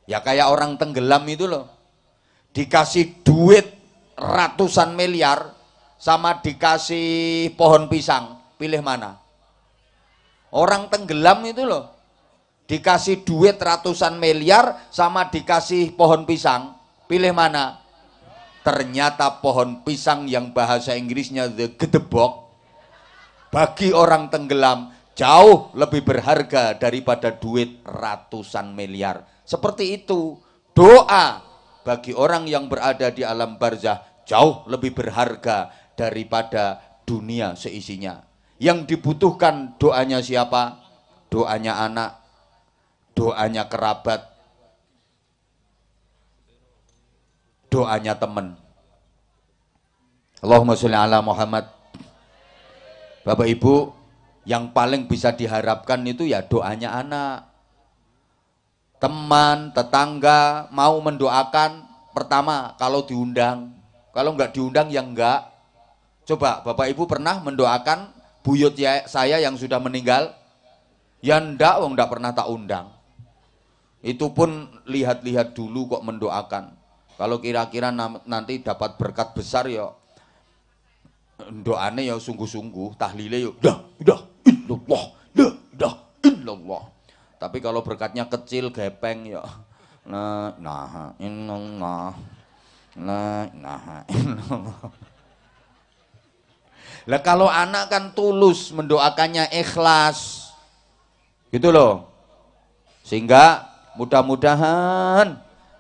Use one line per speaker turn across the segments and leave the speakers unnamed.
Ya kayak orang tenggelam itu loh. Dikasih duit ratusan miliar sama dikasih pohon pisang, pilih mana? Orang tenggelam itu loh. Dikasih duit ratusan miliar sama dikasih pohon pisang, pilih mana? Ternyata pohon pisang yang bahasa Inggrisnya the gedebok bagi orang tenggelam jauh lebih berharga daripada duit ratusan miliar. Seperti itu, doa bagi orang yang berada di alam barzah jauh lebih berharga daripada dunia seisinya. Yang dibutuhkan doanya siapa? Doanya anak, doanya kerabat, doanya teman. Allahumma sholli ala Muhammad. Bapak Ibu, yang paling bisa diharapkan itu ya doanya anak. Teman, tetangga mau mendoakan, pertama kalau diundang. Kalau nggak diundang ya enggak. Coba Bapak Ibu pernah mendoakan buyut saya yang sudah meninggal? Ya enggak, wong enggak pernah tak undang. Itu pun lihat-lihat dulu kok mendoakan. Kalau kira-kira nanti dapat berkat besar ya doane ya sungguh-sungguh, tahlile ya dah illallah, dah illallah. Tapi kalau berkatnya kecil gepeng ya nah innallaha nah illallah. Lah kalau anak kan tulus mendoakannya ikhlas. Gitu loh. Sehingga mudah-mudahan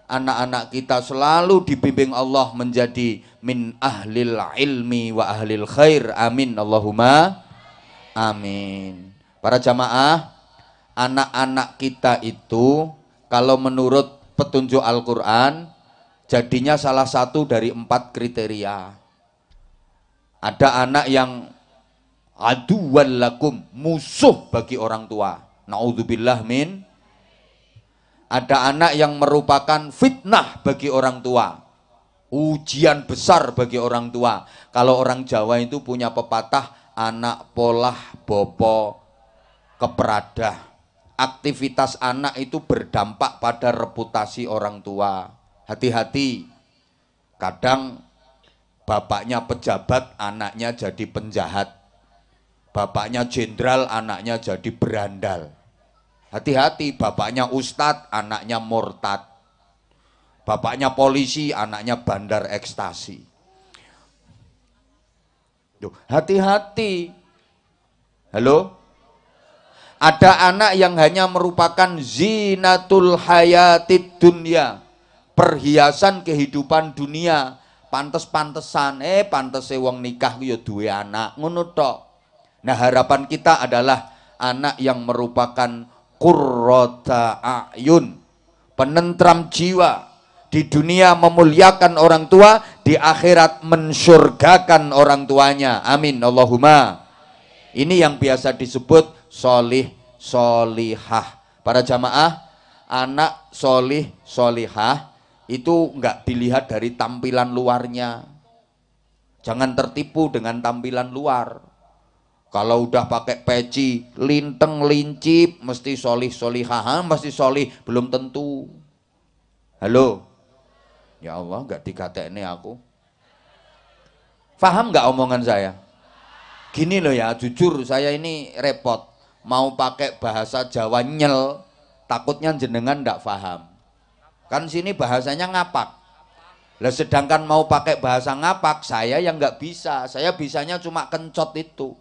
anak-anak kita selalu dibimbing Allah menjadi min ahlil ilmi wa ahlil khair. Amin Allahumma amin. Para jamaah, anak-anak kita itu kalau menurut petunjuk Al-Quran jadinya salah satu dari 4 kriteria. Ada anak yang aduwwal lakum, musuh bagi orang tua. Naudzubillah min. Ada anak yang merupakan fitnah bagi orang tua, ujian besar bagi orang tua. Kalau orang Jawa itu punya pepatah, anak polah bopo keperadah. Aktivitas anak itu berdampak pada reputasi orang tua. Hati-hati, kadang bapaknya pejabat, anaknya jadi penjahat. Bapaknya jenderal, anaknya jadi berandal. Hati-hati, bapaknya ustadz, anaknya murtad. Bapaknya polisi, anaknya bandar ekstasi. Hati-hati. Halo? Ada anak yang hanya merupakan zinatul hayatid dunya, perhiasan kehidupan dunia. Pantes-pantesan, pantese wong nikah yo duwe anak, ngono tok. Nah, harapan kita adalah anak yang merupakan qurrata a'yun, penentram jiwa, di dunia memuliakan orang tua, di akhirat mensurgakan orang tuanya. Amin Allahumma. Ini yang biasa disebut solih solihah. Para jamaah, anak solih solihah itu enggak dilihat dari tampilan luarnya. Jangan tertipu dengan tampilan luar. Kalau udah pakai peci, linteng, lincip, mesti solih solihah, mesti solih, belum tentu. Halo? Ya Allah, nggak dikatekne aku. Faham nggak omongan saya? Gini loh ya, jujur saya ini repot. Mau pakai bahasa Jawa nyel, takutnya jenengan nggak paham. Kan sini bahasanya ngapak. Lah sedangkan mau pakai bahasa ngapak, saya yang nggak bisa. Saya bisanya cuma kencot itu.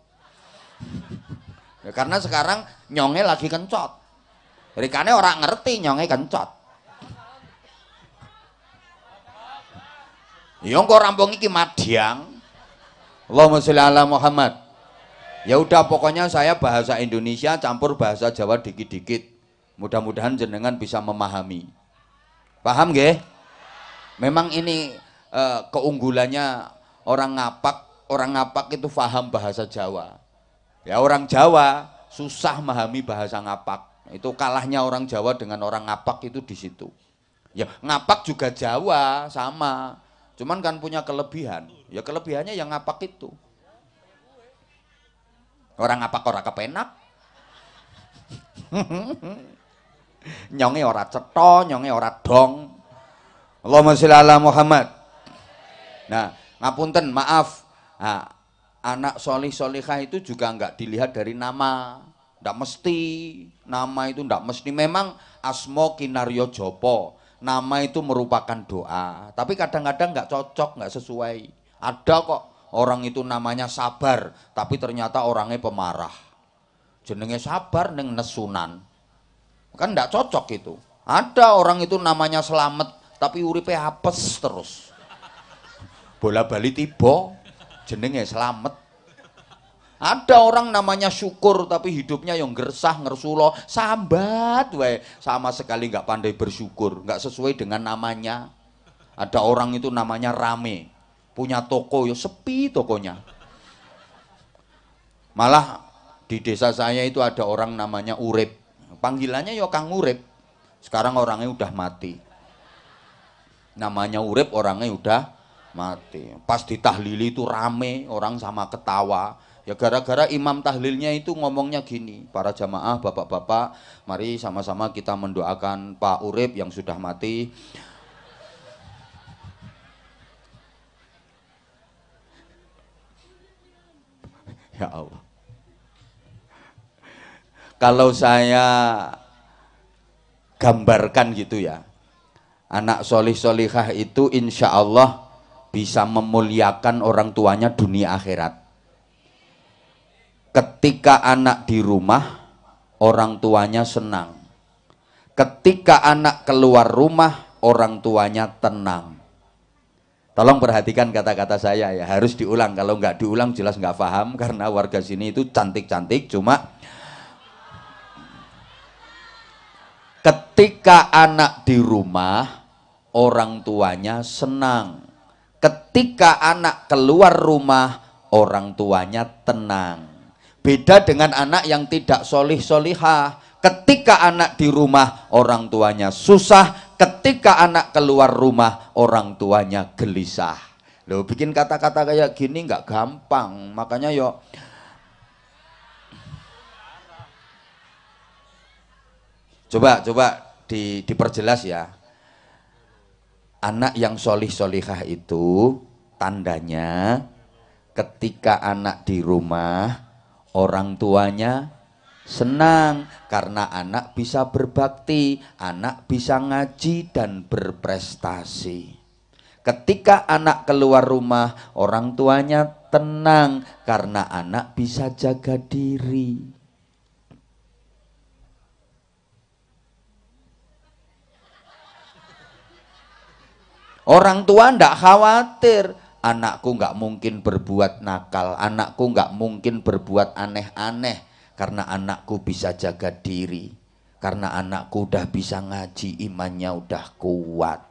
Ya, karena sekarang nyonge lagi kencot. Rikane orang ngerti nyonge kencot. Yang kok rampung iki Madyang. Allahumma sholli ala Muhammad. Ya udah pokoknya saya bahasa Indonesia campur bahasa Jawa dikit-dikit. Mudah-mudahan jenengan bisa memahami. Paham nggih? Memang ini keunggulannya orang ngapak itu paham bahasa Jawa. Ya orang Jawa susah memahami bahasa ngapak. Itu kalahnya orang Jawa dengan orang ngapak itu di situ. Ya ngapak juga Jawa sama. Cuman kan punya kelebihan. Ya kelebihannya yang ngapak itu. Orang ngapak orang kepenak. Nyonge ora cetha, nyonge ora dong. Allahumma sholli ala Muhammad. Nah, ngapunten, maaf. Nah, anak solih solihah itu juga enggak dilihat dari nama. Ndak mesti. Nama itu ndak mesti. Memang asmo kinaryo jopo. Nama itu merupakan doa. Tapi kadang-kadang nggak cocok, nggak sesuai. Ada kok orang itu namanya Sabar, tapi ternyata orangnya pemarah. Jenenge Sabar neng nesunan. Kan ndak cocok itu. Ada orang itu namanya Selamet, tapi uripe apes terus. Bola bali tiba, jenenge Selamet. Ada orang namanya Syukur tapi hidupnya yang gersah ngersulo sambat wae, sama sekali nggak pandai bersyukur, nggak sesuai dengan namanya. Ada orang itu namanya Rame, punya toko ya sepi tokonya. Malah di desa saya itu ada orang namanya Urip, panggilannya ya Kang Urip. Sekarang orangnya udah mati. Namanya Urip, orangnya udah mati. Pas ditahlili itu rame, orang sama ketawa. Ya gara-gara imam tahlilnya itu ngomongnya gini, para jamaah, bapak-bapak, mari sama-sama kita mendoakan Pak Urip yang sudah mati. Ya Allah. Kalau saya gambarkan gitu ya, anak solih solihah itu insya Allah bisa memuliakan orang tuanya dunia akhirat. Ketika anak di rumah, orang tuanya senang. Ketika anak keluar rumah, orang tuanya tenang. Tolong perhatikan kata-kata saya ya, harus diulang. Kalau nggak diulang jelas nggak paham, karena warga sini itu cantik-cantik. Cuma ketika anak di rumah, orang tuanya senang. Ketika anak keluar rumah, orang tuanya tenang. Beda dengan anak yang tidak solih solihah. Ketika anak di rumah, orang tuanya susah. Ketika anak keluar rumah, orang tuanya gelisah. Loh, bikin kata-kata kayak gini nggak gampang. Makanya yo, coba diperjelas ya. Anak yang solih solihah itu tandanya ketika anak di rumah, orang tuanya senang karena anak bisa berbakti, anak bisa ngaji dan berprestasi. Ketika anak keluar rumah, orang tuanya tenang karena anak bisa jaga diri. Orang tua ndak khawatir, anakku nggak mungkin berbuat nakal, anakku nggak mungkin berbuat aneh-aneh, karena anakku bisa jaga diri, karena anakku udah bisa ngaji, imannya udah kuat.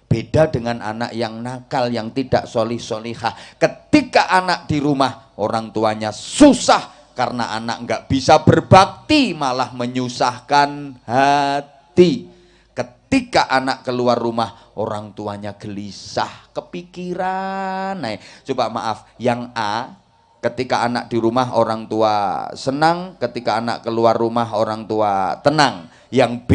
Beda dengan anak yang nakal, yang tidak solih solihah. Ketika anak di rumah, orang tuanya susah karena anak nggak bisa berbakti, malah menyusahkan hati. Ketika anak keluar rumah, orang tuanya gelisah, kepikiran. Nah, coba maaf, yang A, ketika anak di rumah orang tua senang, ketika anak keluar rumah orang tua tenang. Yang B,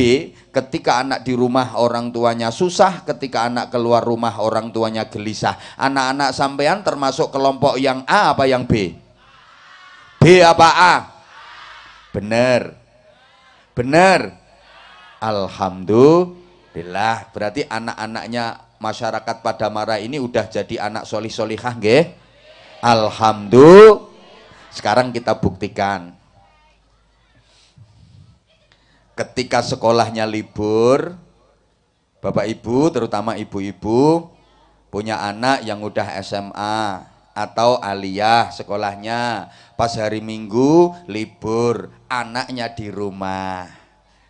ketika anak di rumah orang tuanya susah, ketika anak keluar rumah orang tuanya gelisah. Anak-anak sampean termasuk kelompok yang A apa yang B? B apa A? Bener. Bener. Alhamdulillah, berarti anak-anaknya masyarakat Padamara ini udah jadi anak solih solihah nggih? Alhamdulillah. Sekarang kita buktikan. Ketika sekolahnya libur, Bapak Ibu, terutama ibu-ibu, punya anak yang udah SMA atau aliyah sekolahnya, pas hari Minggu libur, anaknya di rumah.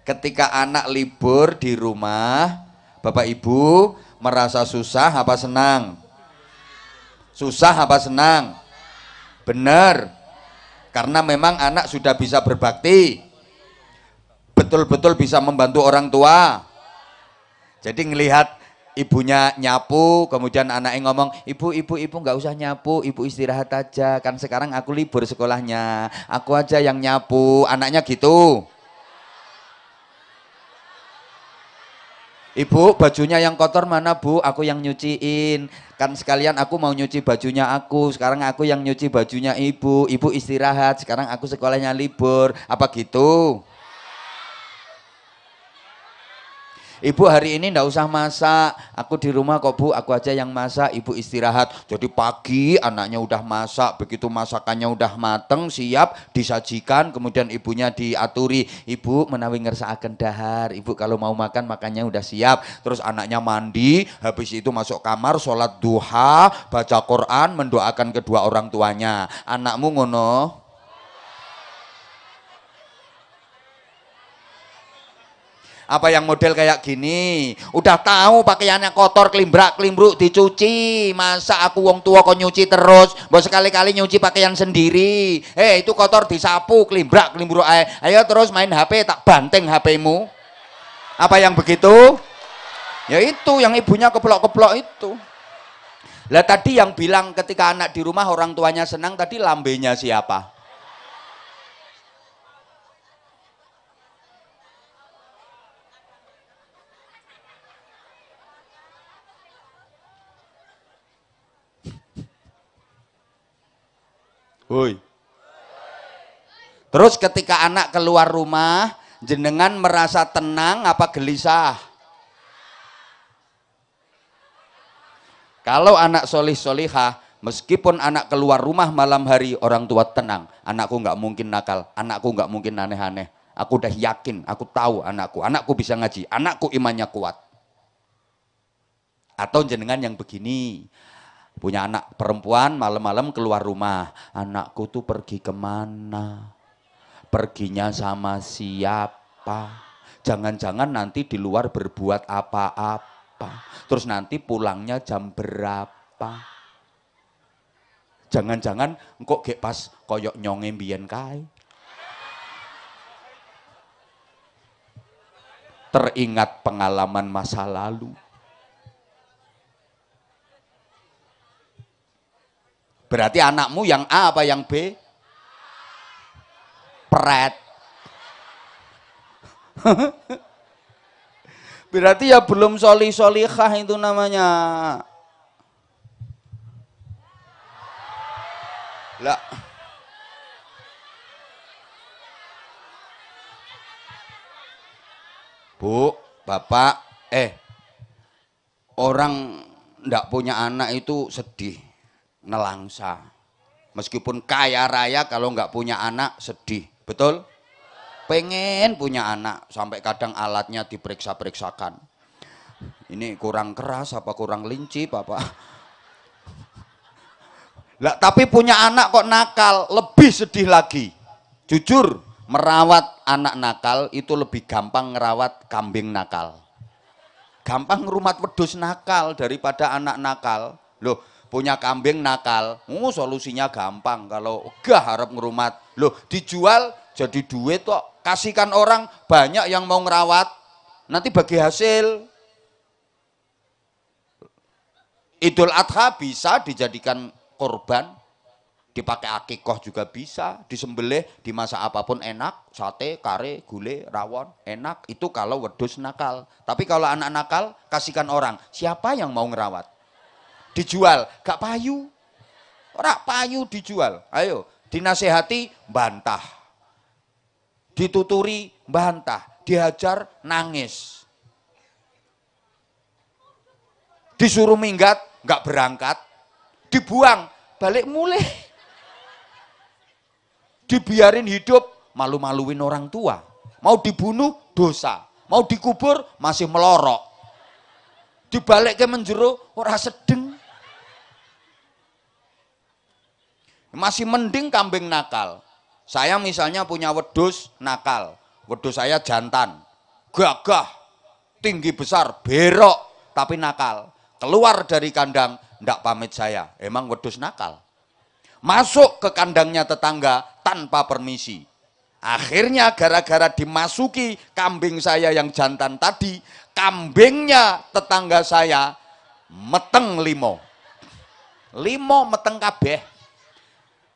Ketika anak libur di rumah, Bapak Ibu merasa susah apa senang? Susah apa senang? Benar. Karena memang anak sudah bisa berbakti. Betul-betul bisa membantu orang tua. Jadi ngelihat ibunya nyapu, kemudian anaknya ngomong, ibu nggak usah nyapu, ibu istirahat aja, kan sekarang aku libur sekolahnya, aku aja yang nyapu. Anaknya gitu. Ibu, bajunya yang kotor mana Bu? Aku yang nyuciin. Kan sekalian aku mau nyuci bajunya aku. Sekarang aku yang nyuci bajunya ibu. Ibu istirahat. Sekarang aku sekolahnya libur. Apa gitu? Ibu hari ini ndak usah masak, aku di rumah kok Bu, aku aja yang masak, ibu istirahat. Jadi pagi anaknya udah masak, begitu masakannya udah mateng, siap, disajikan, kemudian ibunya diaturi, ibu menawi ngersakaken dahar, ibu kalau mau makan makannya udah siap. Terus anaknya mandi, habis itu masuk kamar, sholat duha, baca Quran, mendoakan kedua orang tuanya. Anakmu ngono? Apa yang model kayak gini? Udah tahu pakaiannya kotor, klimbrak klimbruk, dicuci. Masa aku wong tua kok nyuci terus? Bos sekali-kali nyuci pakaian sendiri. Itu kotor disapu, klimbrak klimbruk. Ayo terus main HP, tak banteng HP-mu. Apa yang begitu? Ya itu yang ibunya keplok-keplok itu. Lah tadi yang bilang ketika anak di rumah orang tuanya senang, tadi lambenya siapa? Woi. Terus ketika anak keluar rumah, jenengan merasa tenang apa gelisah? Kalau anak solih solihah, meskipun anak keluar rumah malam hari, orang tua tenang. Anakku nggak mungkin nakal, anakku nggak mungkin aneh-aneh. Aku udah yakin, aku tahu anakku bisa ngaji, anakku imannya kuat. Atau jenengan yang begini, punya anak perempuan malam-malam keluar rumah, anakku tuh pergi kemana? Perginya sama siapa? Jangan-jangan nanti di luar berbuat apa-apa. Terus nanti pulangnya jam berapa? Jangan-jangan kok gek pas koyok nyonge mbiyen kae. Teringat pengalaman masa lalu. Berarti anakmu yang A apa yang B? Pret. Berarti ya belum solihah itu namanya. Lah. Bu, Bapak, orang ndak punya anak itu sedih, nelangsa. Meskipun kaya raya kalau nggak punya anak sedih, betul? Pengen punya anak, sampai kadang alatnya diperiksa-periksakan. Ini kurang keras apa kurang linci, Bapak? Lah, tapi punya anak kok nakal, lebih sedih lagi. Jujur, merawat anak nakal itu lebih gampang ngerawat kambing nakal. Gampang ngerumat wedhus nakal daripada anak nakal. Loh, punya kambing nakal, solusinya gampang. Kalau gak harap ngerumat, loh dijual jadi duit kok. Kasihkan orang, banyak yang mau ngerawat, nanti bagi hasil. Idul Adha bisa dijadikan korban, dipakai akikoh juga bisa, disembelih, dimasak apapun enak, sate, kare, gulai, rawon, enak. Itu kalau wedhus nakal. Tapi kalau anak nakal, kasihkan orang. Siapa yang mau ngerawat? Dijual, gak payu. Ora payu dijual. Ayo, dinasehati, bantah. Dituturi, bantah. Dihajar, nangis. Disuruh minggat, gak berangkat. Dibuang, balik mulai. Dibiarin hidup, malu-maluin orang tua. Mau dibunuh, dosa. Mau dikubur, masih melorok. Dibalik ke menjero, ora sedeng. Masih mending kambing nakal. Saya misalnya punya wedhus nakal. Wedhus saya jantan. Gagah, tinggi besar, berok, tapi nakal. Keluar dari kandang, ndak pamit saya. Emang wedhus nakal. Masuk ke kandangnya tetangga tanpa permisi. Akhirnya gara-gara dimasuki kambing saya yang jantan tadi, kambingnya tetangga saya meteng limo. Limo meteng kabeh.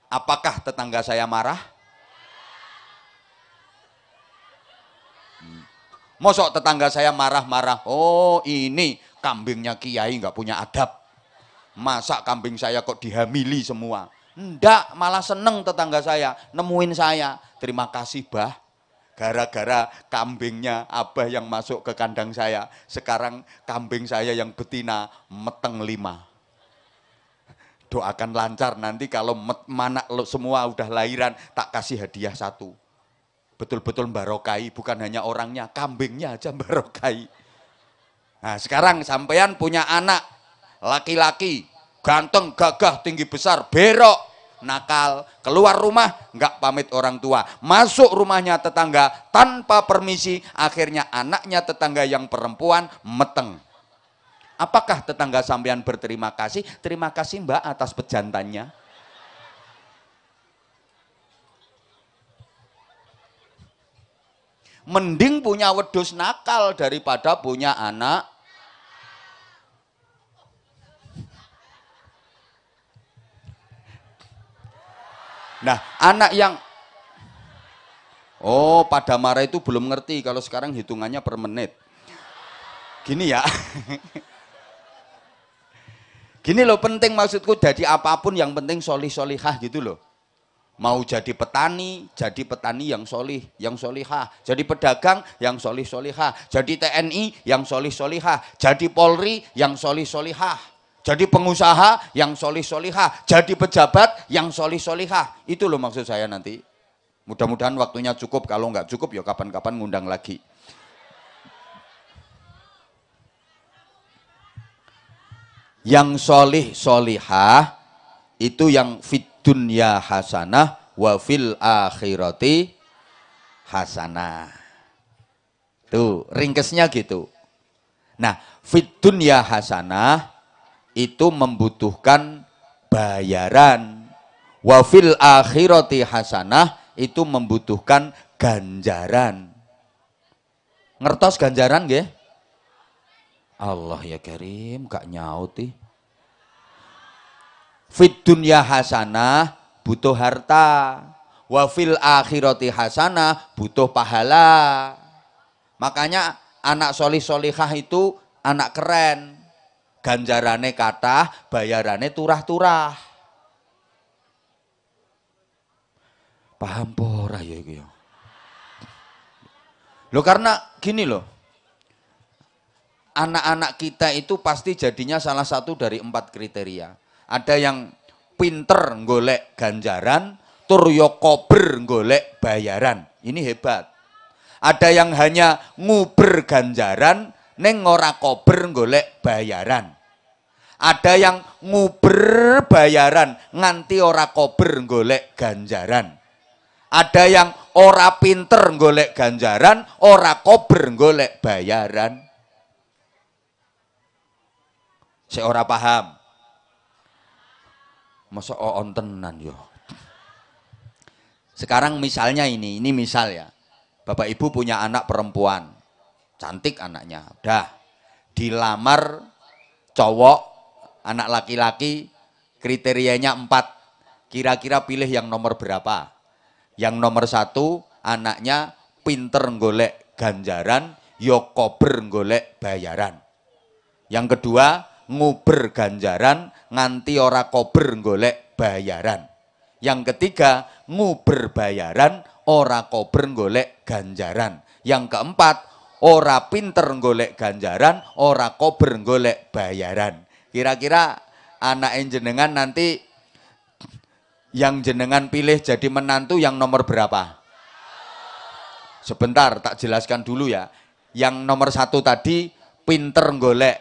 Apakah tetangga saya marah? Mosok tetangga saya marah-marah, oh ini kambingnya kiai nggak punya adab. Masa kambing saya kok dihamili semua? Ndak, malah seneng tetangga saya, nemuin saya. Terima kasih bah, gara-gara kambingnya abah yang masuk ke kandang saya, sekarang kambing saya yang betina meteng 5. Doakan lancar nanti kalau mana semua udah lahiran, tak kasih hadiah 1. Betul-betul barokai, bukan hanya orangnya, kambingnya aja barokai. Nah sekarang sampean punya anak laki-laki, ganteng, gagah, tinggi besar, berok, nakal, keluar rumah nggak pamit orang tua, masuk rumahnya tetangga tanpa permisi, akhirnya anaknya tetangga yang perempuan meteng. Apakah tetangga sampean berterima kasih? Terima kasih mbak atas pejantannya. Mending punya wedhus nakal daripada punya anak. Nah, anak yang oh, pada marah itu belum ngerti kalau sekarang hitungannya per menit. Gini ya. Gini loh, penting maksudku, jadi apapun yang penting solih-solihah gitu loh. Mau jadi petani yang solih, yang solihah. Jadi pedagang yang solih-solihah. Jadi TNI yang solih-solihah. Jadi Polri yang solih-solihah. Jadi pengusaha yang solih-solihah. Jadi pejabat yang solih-solihah. Itu loh maksud saya nanti. Mudah-mudahan waktunya cukup. Kalau nggak cukup ya kapan-kapan ngundang lagi. Yang solih-solihah itu yang fit dunya hasanah wa fil akhirati hasanah. Tuh, ringkesnya gitu. Nah, fit dunya hasanah itu membutuhkan bayaran. Wa fil akhirati hasanah itu membutuhkan ganjaran. Ngertos ganjaran nggih? Allah ya Karim, gak nyauti. Fit dunya hasanah butuh harta, wa fil akhirati hasanah butuh pahala. Makanya anak solih solihah itu anak keren, ganjarane kathah, bayarane turah-turah. Paham pora ya iki ya. Loh karena gini loh, anak-anak kita itu pasti jadinya salah satu dari 4 kriteria. Ada yang pinter golek ganjaran, tur yo kober golek bayaran. Ini hebat. Ada yang hanya nguber ganjaran, neng ora kober golek bayaran. Ada yang nguber bayaran, nganti ora kober golek ganjaran. Ada yang ora pinter golek ganjaran, ora kober golek bayaran. Saya ora paham. Masa on tenan yo. Sekarang misalnya ini misal ya. Bapak Ibu punya anak perempuan. Cantik anaknya. Udah. Dilamar cowok, anak laki-laki, kriterianya 4. Kira-kira pilih yang nomor berapa? Yang nomor 1, anaknya pinter golek ganjaran, yo kober golek bayaran. Yang kedua, nguber ganjaran nganti ora kober golek bayaran. Yang ketiga, nguber bayaran ora kober golek ganjaran. Yang keempat, ora pinter golek ganjaran ora kober golek bayaran. Kira-kira anak jenengan nanti yang jenengan pilih jadi menantu yang nomor berapa? Sebentar tak jelaskan dulu ya. Yang nomor 1 tadi pinter golek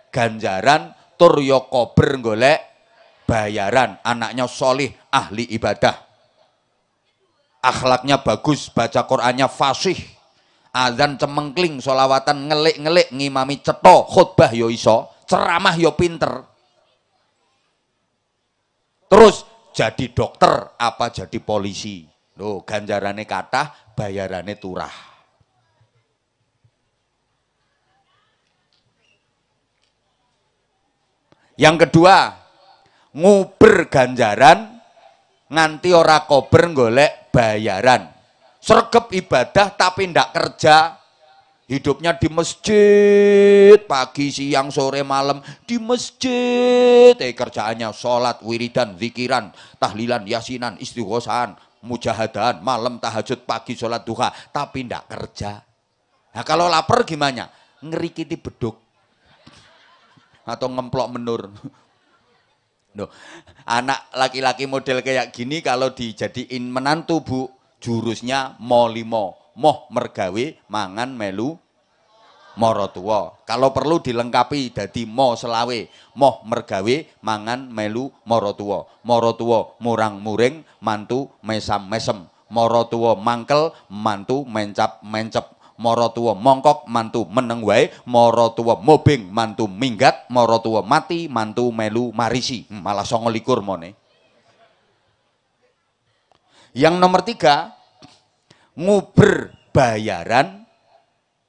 ganjaran, tur yo kober golek bayaran. Anaknya solih, ahli ibadah, akhlaknya bagus, baca Qur'annya fasih, azan cemengkling, sholawatan ngelik-ngelik, ngimami cetha, khutbah yo iso, ceramah yo pinter. Terus jadi dokter apa jadi polisi. Loh, ganjarane kathah, bayarane turah. Yang kedua, nguber ganjaran nganti ora kober golek bayaran. Sregep ibadah tapi ndak kerja. Hidupnya di masjid, pagi, siang, sore, malam di masjid. Kerjaannya sholat, wiridan, zikiran, tahlilan, yasinan, istighosahan, mujahadan, malam tahajud, pagi sholat duha, tapi ndak kerja. Nah kalau lapar gimana? Ngerikiti beduk atau ngemplok menur. Loh, anak laki-laki model kayak gini kalau dijadiin menantu bu, jurusnya mo limo. Moh mergawe mangan melu mara tuwa. Kalau perlu dilengkapi dadi mo selawe. Moh mergawe mangan melu mara tuwa. Mara tuwa murang-muring, mantu mesam-mesem. Mara tuwa mangkel, mantu mencap-mencep. Mara tuwa mongkok, mantu meneng wae. Mara tuwa mobing, mantu minggat. Mara tuwa mati, mantu melu marisi. Malah 29 mone. Yang nomor 3, nguber bayaran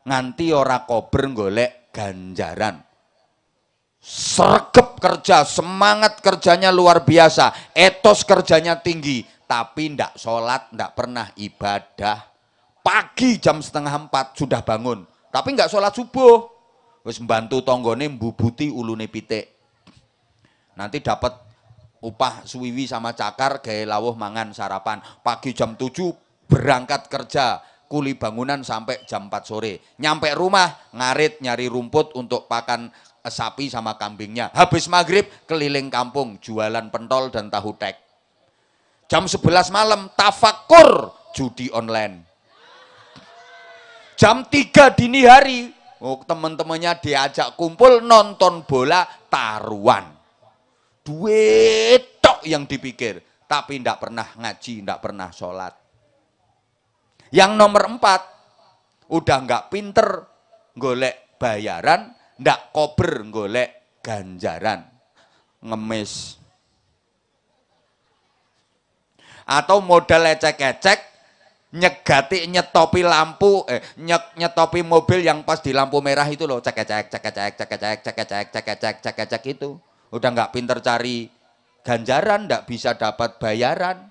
nganti ora kober golek ganjaran. Sregep kerja, semangat kerjanya luar biasa, etos kerjanya tinggi, tapi ndak sholat, ndak pernah ibadah. Pagi jam 3:30 sudah bangun, tapi nggak sholat subuh. Wis membantu tonggone mbubuti ulune pitik. Nanti dapat upah suwiwi sama cakar gawe lawuh mangan sarapan. Pagi jam 7 berangkat kerja, kuli bangunan sampai jam 4 sore. Nyampe rumah, ngarit nyari rumput untuk pakan sapi sama kambingnya. Habis maghrib, keliling kampung, jualan pentol dan tahu tek. Jam 11 malam, tafakur, judi online. Jam 3 dini hari, teman-temannya diajak kumpul nonton bola taruhan. Duit tok yang dipikir, tapi ndak pernah ngaji, ndak pernah sholat. Yang nomor 4, udah nggak pinter golek bayaran, ndak kober golek ganjaran, ngemis. Atau modal ecek-ecek, nyegati nyetopi lampu, nyetopi mobil yang pas di lampu merah itu loh, cek-cek, cek-cek, cek-cek, cek-cek, cek-cek, cek-cek itu. Udah nggak pinter cari ganjaran, ndak bisa dapat bayaran.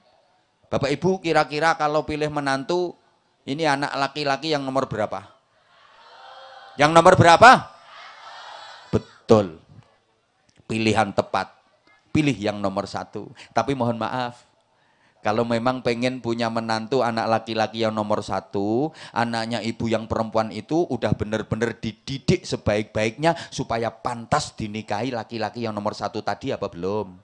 Bapak Ibu kira-kira kalau pilih menantu, ini anak laki-laki yang nomor berapa? Yang nomor berapa? Betul. Pilihan tepat. Pilih yang nomor 1. Tapi mohon maaf, kalau memang pengen punya menantu anak laki-laki yang nomor 1, anaknya ibu yang perempuan itu udah bener-bener dididik sebaik-baiknya supaya pantas dinikahi laki-laki yang nomor 1 tadi apa belum?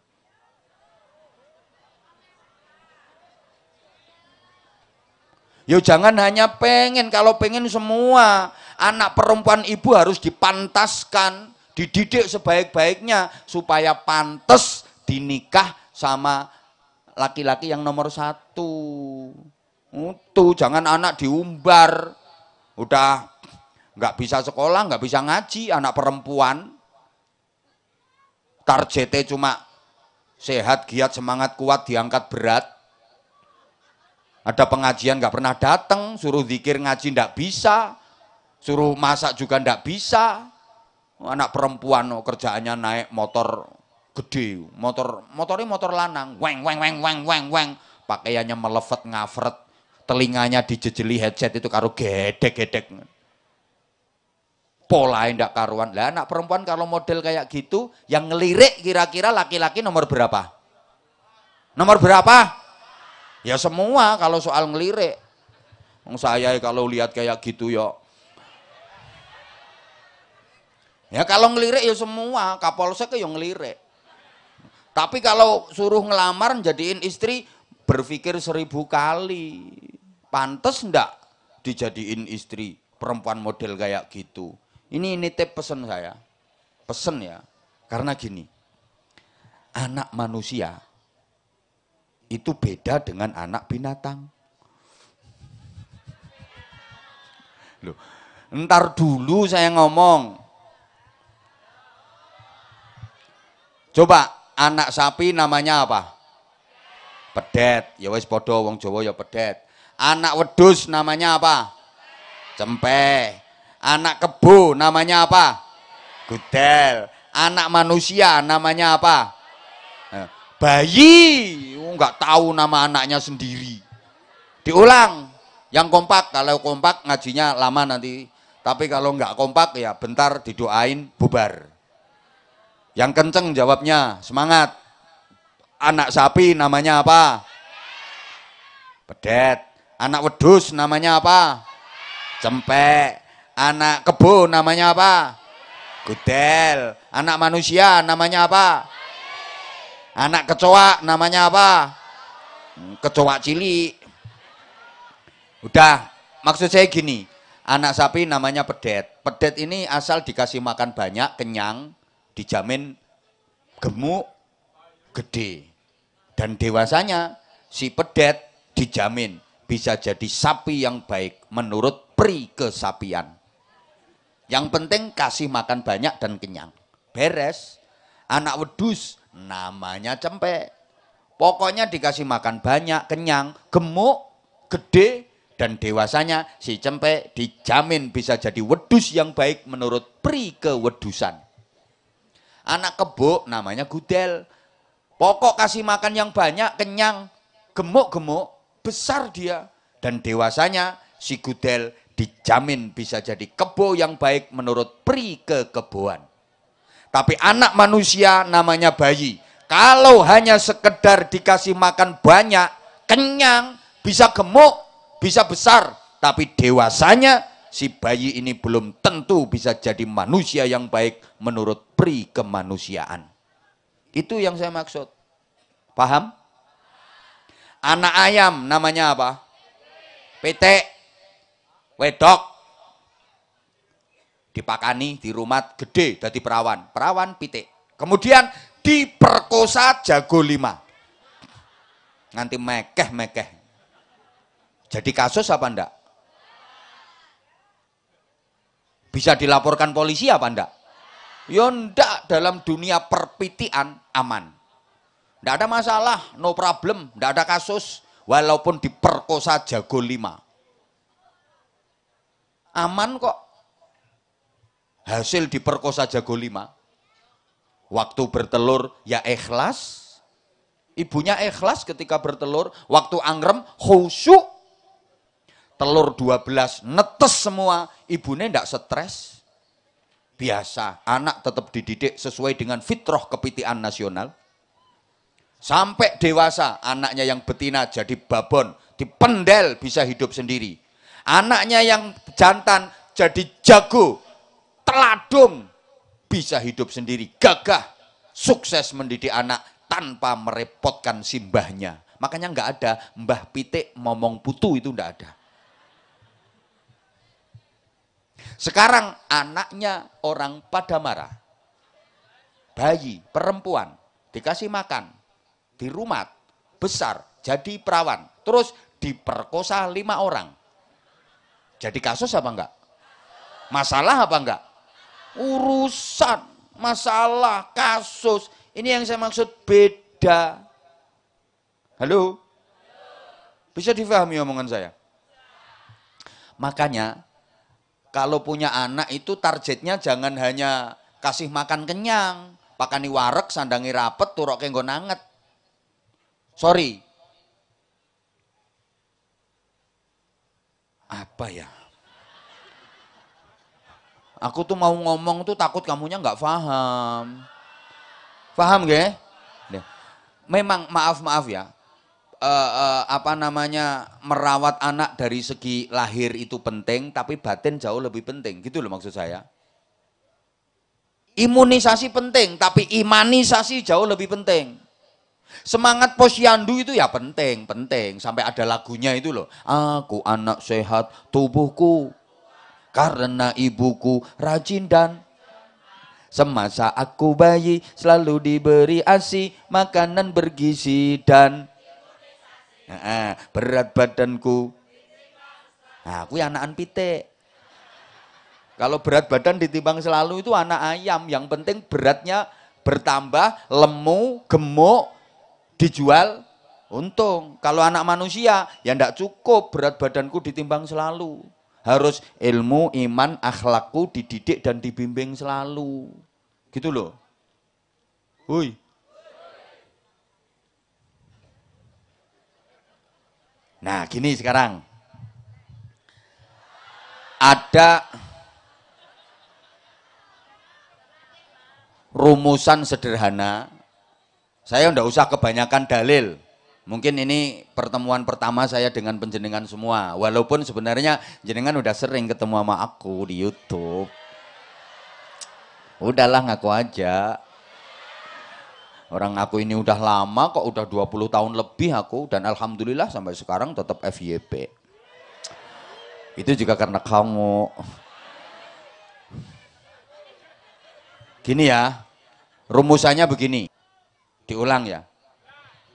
Yo jangan hanya pengen, kalau pengen semua anak perempuan ibu harus dipantaskan, dididik sebaik-baiknya supaya pantas dinikah sama laki-laki yang nomor 1. Tuh jangan anak diumbar, udah nggak bisa sekolah, nggak bisa ngaji, anak perempuan. Targetnya cuma sehat, giat, semangat, kuat, diangkat berat. Ada pengajian nggak pernah datang, suruh zikir ngaji nggak bisa, suruh masak juga nggak bisa. Anak perempuan kerjaannya naik motor gede, motornya motor lanang, weng weng weng weng weng weng, pakaiannya melevet ngafret, telinganya dijejeli headset itu karo gedek-gedek. Polanya ndak karuan. Lah anak perempuan kalau model kayak gitu, yang ngelirik kira-kira laki-laki nomor berapa? Nomor berapa? Ya semua kalau soal ngelirik. Saya kalau lihat kayak gitu ya kalau ngelirik ya semua, Kapolsek ya ngelirik. Tapi kalau suruh ngelamar jadiin istri, berpikir 1000 kali. Pantes ndak dijadiin istri perempuan model kayak gitu. Ini tip pesen saya. Pesen ya. Karena gini, anak manusia itu beda dengan anak binatang. Loh, ntar dulu saya ngomong. Coba anak sapi namanya apa? Pedet. Ya wis padha wong Jawa ya pedet. Anak wedhus namanya apa? Cempe. Anak kebo namanya apa? Gudel. Anak manusia namanya apa? Bayi. Nggak tahu nama anaknya sendiri. Diulang. Yang kompak, kalau kompak ngajinya lama nanti Tapi kalau nggak kompak ya bentar didoain bubar. Yang kenceng jawabnya, semangat. Anak sapi namanya apa? Pedet. Anak wedus namanya apa? Cempek. Anak kebo namanya apa? Gudel. Anak manusia namanya apa? Anak kecoa namanya apa? Kecoa cilik. Udah, maksud saya gini, anak sapi namanya pedet. Pedet ini asal dikasih makan banyak, kenyang, dijamin gemuk, gede. Dan dewasanya si pedet dijamin bisa jadi sapi yang baik menurut pri kesapian. Yang penting kasih makan banyak dan kenyang. Beres. Anak wedus namanya cempek. Pokoknya dikasih makan banyak, kenyang, gemuk, gede, dan dewasanya si cempek dijamin bisa jadi wedus yang baik menurut pri kewedusan. Anak kebo namanya gudel. Pokok kasih makan yang banyak, kenyang, gemuk-gemuk, besar dia. Dan dewasanya si gudel dijamin bisa jadi kebo yang baik menurut pri kekeboan. Tapi anak manusia namanya bayi. Kalau hanya sekedar dikasih makan banyak, kenyang, bisa gemuk, bisa besar, tapi dewasanya si bayi ini belum tentu bisa jadi manusia yang baik menurut pri kemanusiaan. Itu yang saya maksud. Paham? Anak ayam namanya apa? Pitik. Wedok. Dipakani di rumah gede jadi perawan. Perawan pitik. Kemudian diperkosa jago 5. Nganti mekeh-mekeh. Jadi kasus apa enggak? Bisa dilaporkan polisi apa enggak? Ya enggak, dalam dunia perpitian aman. Enggak ada masalah, no problem, enggak ada kasus. Walaupun diperkosa jago 5. Aman kok. Hasil diperkosa jago 5. Waktu bertelur ya ikhlas. Ibunya ikhlas ketika bertelur. Waktu angrem khusyuk. Telur 12 netes semua, ibunya enggak stres. Biasa, anak tetap dididik sesuai dengan fitrah kepitian nasional. Sampai dewasa, anaknya yang betina jadi babon, dipendel bisa hidup sendiri. Anaknya yang jantan jadi jago, teladung, bisa hidup sendiri, gagah, sukses mendidik anak tanpa merepotkan simbahnya. Makanya enggak ada mbah pitik momong putu, itu enggak ada. Sekarang anaknya orang pada marah. Bayi, perempuan, dikasih makan, di rumah, besar, jadi perawan. Terus diperkosa 5 orang. Jadi kasus apa enggak? Masalah apa enggak? Urusan, masalah, kasus. Ini yang saya maksud beda. Halo? Bisa difahami omongan saya? Makanya, kalau punya anak itu targetnya jangan hanya kasih makan kenyang, pakani wareg, sandangi rapet, turok nggo nanget. Sorry. Apa ya? Aku tuh mau ngomong tuh takut kamunya nggak paham. Paham gak? Memang maaf ya. Merawat anak dari segi lahir itu penting, tapi batin jauh lebih penting, gitu loh maksud saya. Imunisasi penting, tapi imanisasi jauh lebih penting. Semangat posyandu itu ya penting, sampai ada lagunya itu loh. Aku anak sehat tubuhku, karena ibuku rajin dan semasa aku bayi selalu diberi ASI, makanan bergizi dan berat badanku. Nah, aku anakan pitik. Kalau berat badan ditimbang selalu itu anak ayam. Yang penting beratnya bertambah, lemu, gemuk, dijual, untung. Kalau anak manusia, ya enggak cukup berat badanku ditimbang selalu. Harus ilmu, iman, akhlakku dididik dan dibimbing selalu. Gitu loh. Hui. Nah, gini sekarang. Ada rumusan sederhana. Saya ndak usah kebanyakan dalil. Mungkin ini pertemuan pertama saya dengan penjenengan semua. Walaupun sebenarnya jenengan udah sering ketemu sama aku di YouTube. Udahlah ngaku aja. Orang aku ini udah lama kok, udah 20 tahun lebih aku, dan alhamdulillah sampai sekarang tetap FYP. Itu juga karena kamu. Gini ya, rumusannya begini. Diulang ya.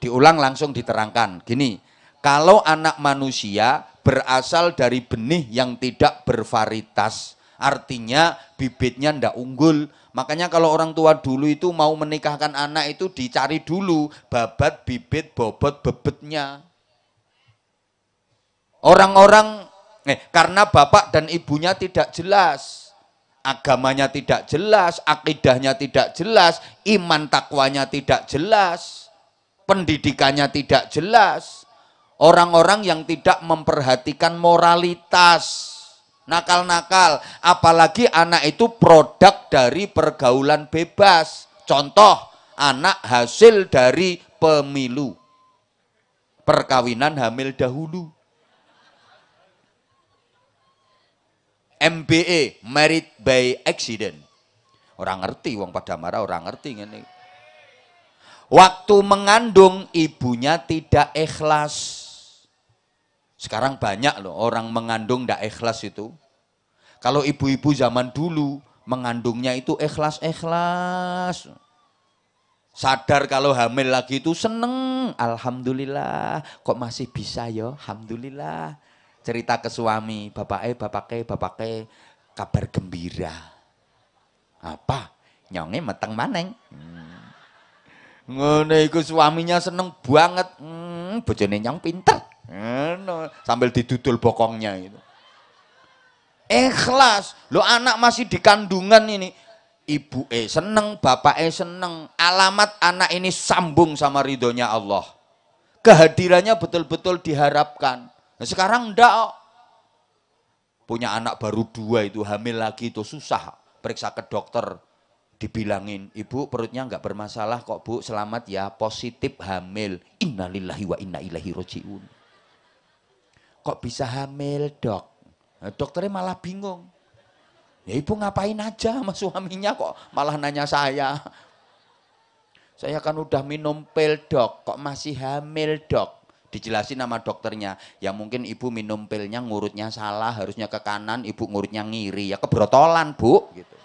Diulang langsung diterangkan. Gini, kalau anak manusia berasal dari benih yang tidak bervarietas, artinya bibitnya ndak unggul. Makanya kalau orang tua dulu itu mau menikahkan anak itu dicari dulu babat, bibit, bobot, bebetnya. Orang-orang, karena bapak dan ibunya tidak jelas, agamanya tidak jelas, akidahnya tidak jelas, iman takwanya tidak jelas, pendidikannya tidak jelas. Orang-orang yang tidak memperhatikan moralitas, nakal-nakal, apalagi anak itu produk dari pergaulan bebas. Contoh, anak hasil dari pemilu, perkawinan hamil dahulu. MBA, married by accident. Orang ngerti, wong pada marah orang ngerti ngene. Waktu mengandung ibunya tidak ikhlas. Sekarang banyak loh orang mengandung tidak ikhlas itu. Kalau ibu-ibu zaman dulu mengandungnya itu ikhlas-ikhlas. Sadar kalau hamil lagi itu seneng. Alhamdulillah, kok masih bisa ya, alhamdulillah. Cerita ke suami, bapake, kabar gembira. Apa? Nyonge meteng maneng. Ngene iku suaminya seneng banget. Bojone nyong pinter. Sambil didudul bokongnya itu. Ikhlas. Lo anak masih di kandungan ini. Ibu seneng, bapak seneng. Alamat anak ini sambung sama ridhonya Allah. Kehadirannya betul-betul diharapkan. Nah sekarang enggak. Punya anak baru 2 itu hamil lagi itu susah. Periksa ke dokter. Dibilangin, ibu perutnya enggak bermasalah kok bu, selamat ya, positif hamil. Innalillahi wa inna ilaihi roji'un. Kok bisa hamil dok? Nah, dokternya malah bingung. Ya ibu ngapain aja sama suaminya kok malah nanya saya. Saya kan udah minum pil dok, kok masih hamil dok? Dijelasin sama dokternya, ya mungkin ibu minum pilnya ngurutnya salah, harusnya ke kanan, ibu ngurutnya ngiri, ya kebrotolan bu, gitu.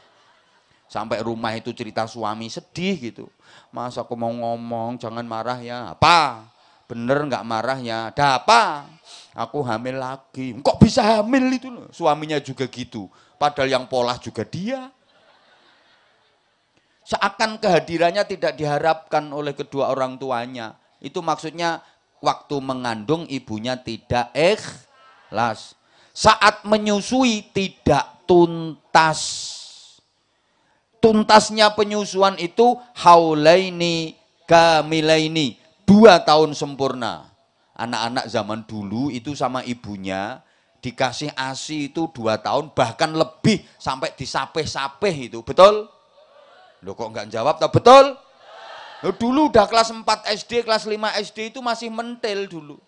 Sampai rumah itu cerita suami sedih gitu. Mas aku mau ngomong, jangan marah ya. Apa? Bener nggak marah ya? Ada apa? Aku hamil lagi. Kok bisa hamil itu loh? Suaminya juga gitu. Padahal yang pola juga dia. Seakan kehadirannya tidak diharapkan oleh kedua orang tuanya. Itu maksudnya waktu mengandung ibunya tidak ikhlas. Saat menyusui tidak tuntas. Tuntasnya penyusuan itu haulaini kamilaini, 2 tahun sempurna. Anak-anak zaman dulu itu sama ibunya dikasih ASI itu 2 tahun bahkan lebih sampai disapeh-sapeh itu, betul? Loh kok enggak jawab, tak betul? Loh, dulu udah kelas 4 SD, kelas 5 SD itu masih mentil dulu.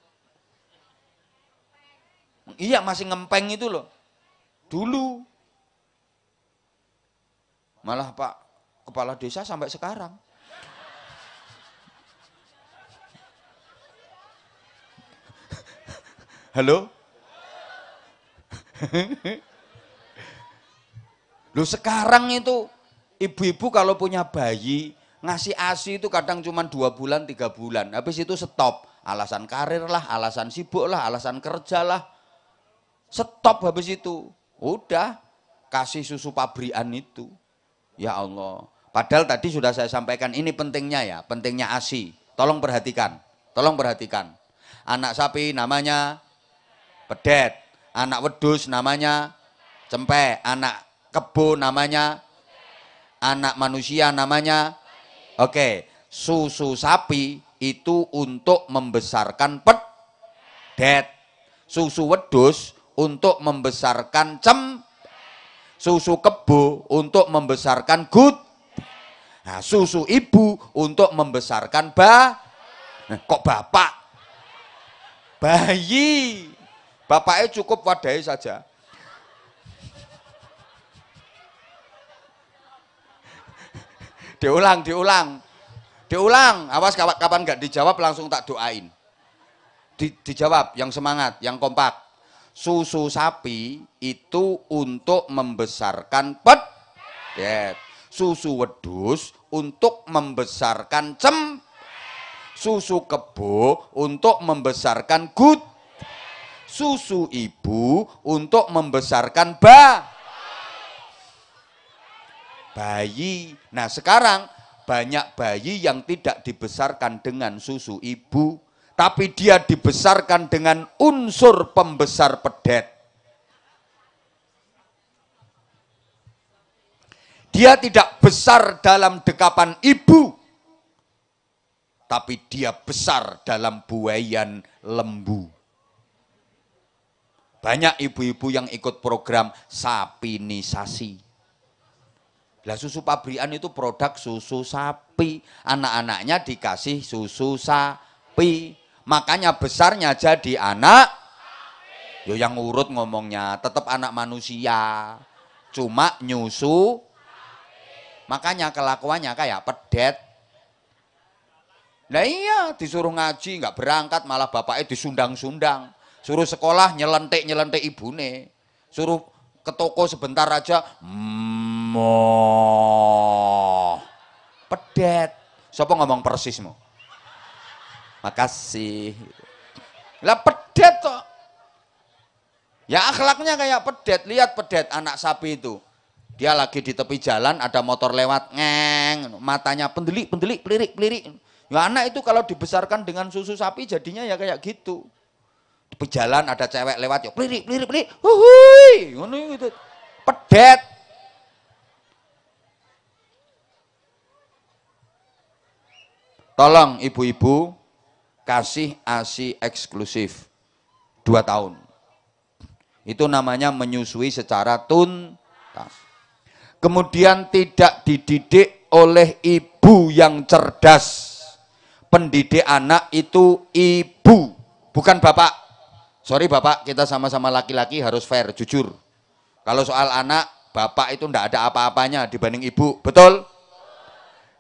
Iya masih ngempeng itu loh, dulu. Malah Pak Kepala Desa sampai sekarang. Halo? Loh sekarang itu ibu-ibu kalau punya bayi ngasih ASI itu kadang cuma 2 bulan, 3 bulan. Habis itu stop. Alasan karir lah, alasan sibuk lah, alasan kerja lah. Stop habis itu. Udah kasih susu pabrikan itu. Ya Allah, padahal tadi sudah saya sampaikan ini pentingnya ya, pentingnya ASI. Tolong perhatikan, tolong perhatikan. Anak sapi namanya pedet, anak wedus namanya cempek, anak kebo namanya, anak manusia namanya. Oke, susu sapi itu untuk membesarkan pedet, susu wedus untuk membesarkan susu kebo untuk membesarkan gut. Nah, susu ibu untuk membesarkan kok bapak? Bayi. Bapaknya cukup wadai saja. Diulang. Awas kapan nggak dijawab langsung tak doain. Dijawab yang semangat, yang kompak. Susu sapi itu untuk membesarkan pedet. Susu wedus untuk membesarkan susu kebo untuk membesarkan susu ibu untuk membesarkan bayi. Nah, sekarang banyak bayi yang tidak dibesarkan dengan susu ibu, tapi dia dibesarkan dengan unsur pembesar pedet. Dia tidak besar dalam dekapan ibu, tapi dia besar dalam buaian lembu. Banyak ibu-ibu yang ikut program sapinisasi. Lah susu pabrikan itu produk susu sapi. Anak-anaknya dikasih susu sapi. Makanya besarnya jadi anak. Yo yang urut ngomongnya, tetap anak manusia. Cuma nyusu. Makanya kelakuannya kayak pedet. Nah iya, disuruh ngaji nggak berangkat, malah bapaknya disundang-sundang. Suruh sekolah nyelentik ibune. Suruh ke toko sebentar aja, pedet. Siapa ngomong persismu? Makasih. Lah pedet kok. Ya akhlaknya kayak pedet. Lihat pedet anak sapi itu. Dia lagi di tepi jalan, ada motor lewat, ngeng, matanya pendelik, pelirik. Ya anak itu kalau dibesarkan dengan susu sapi jadinya ya kayak gitu. Tepi jalan ada cewek lewat, ya pelirik, huhui, ngono gitu. Pedet. Tolong ibu-ibu kasih ASI eksklusif 2 tahun. Itu namanya menyusui secara tuntas. Kemudian tidak dididik oleh ibu yang cerdas. Pendidik anak itu ibu, bukan bapak. Sorry bapak, kita sama-sama laki-laki harus fair, jujur. Kalau soal anak, bapak itu ndak ada apa-apanya dibanding ibu, betul?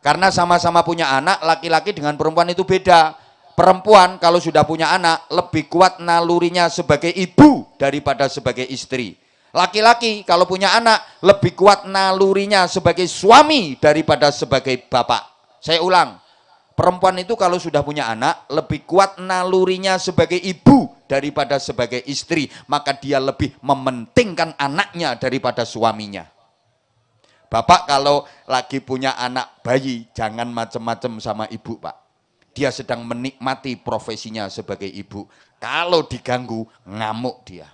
Karena sama-sama punya anak, laki-laki dengan perempuan itu beda. Perempuan kalau sudah punya anak, lebih kuat nalurinya sebagai ibu daripada sebagai istri. Laki-laki kalau punya anak lebih kuat nalurinya sebagai suami daripada sebagai bapak. Saya ulang, perempuan itu kalau sudah punya anak lebih kuat nalurinya sebagai ibu daripada sebagai istri. Maka dia lebih mementingkan anaknya daripada suaminya. Bapak kalau lagi punya anak bayi jangan macem-macem sama ibu pak. Dia sedang menikmati profesinya sebagai ibu. Kalau diganggu ngamuk dia.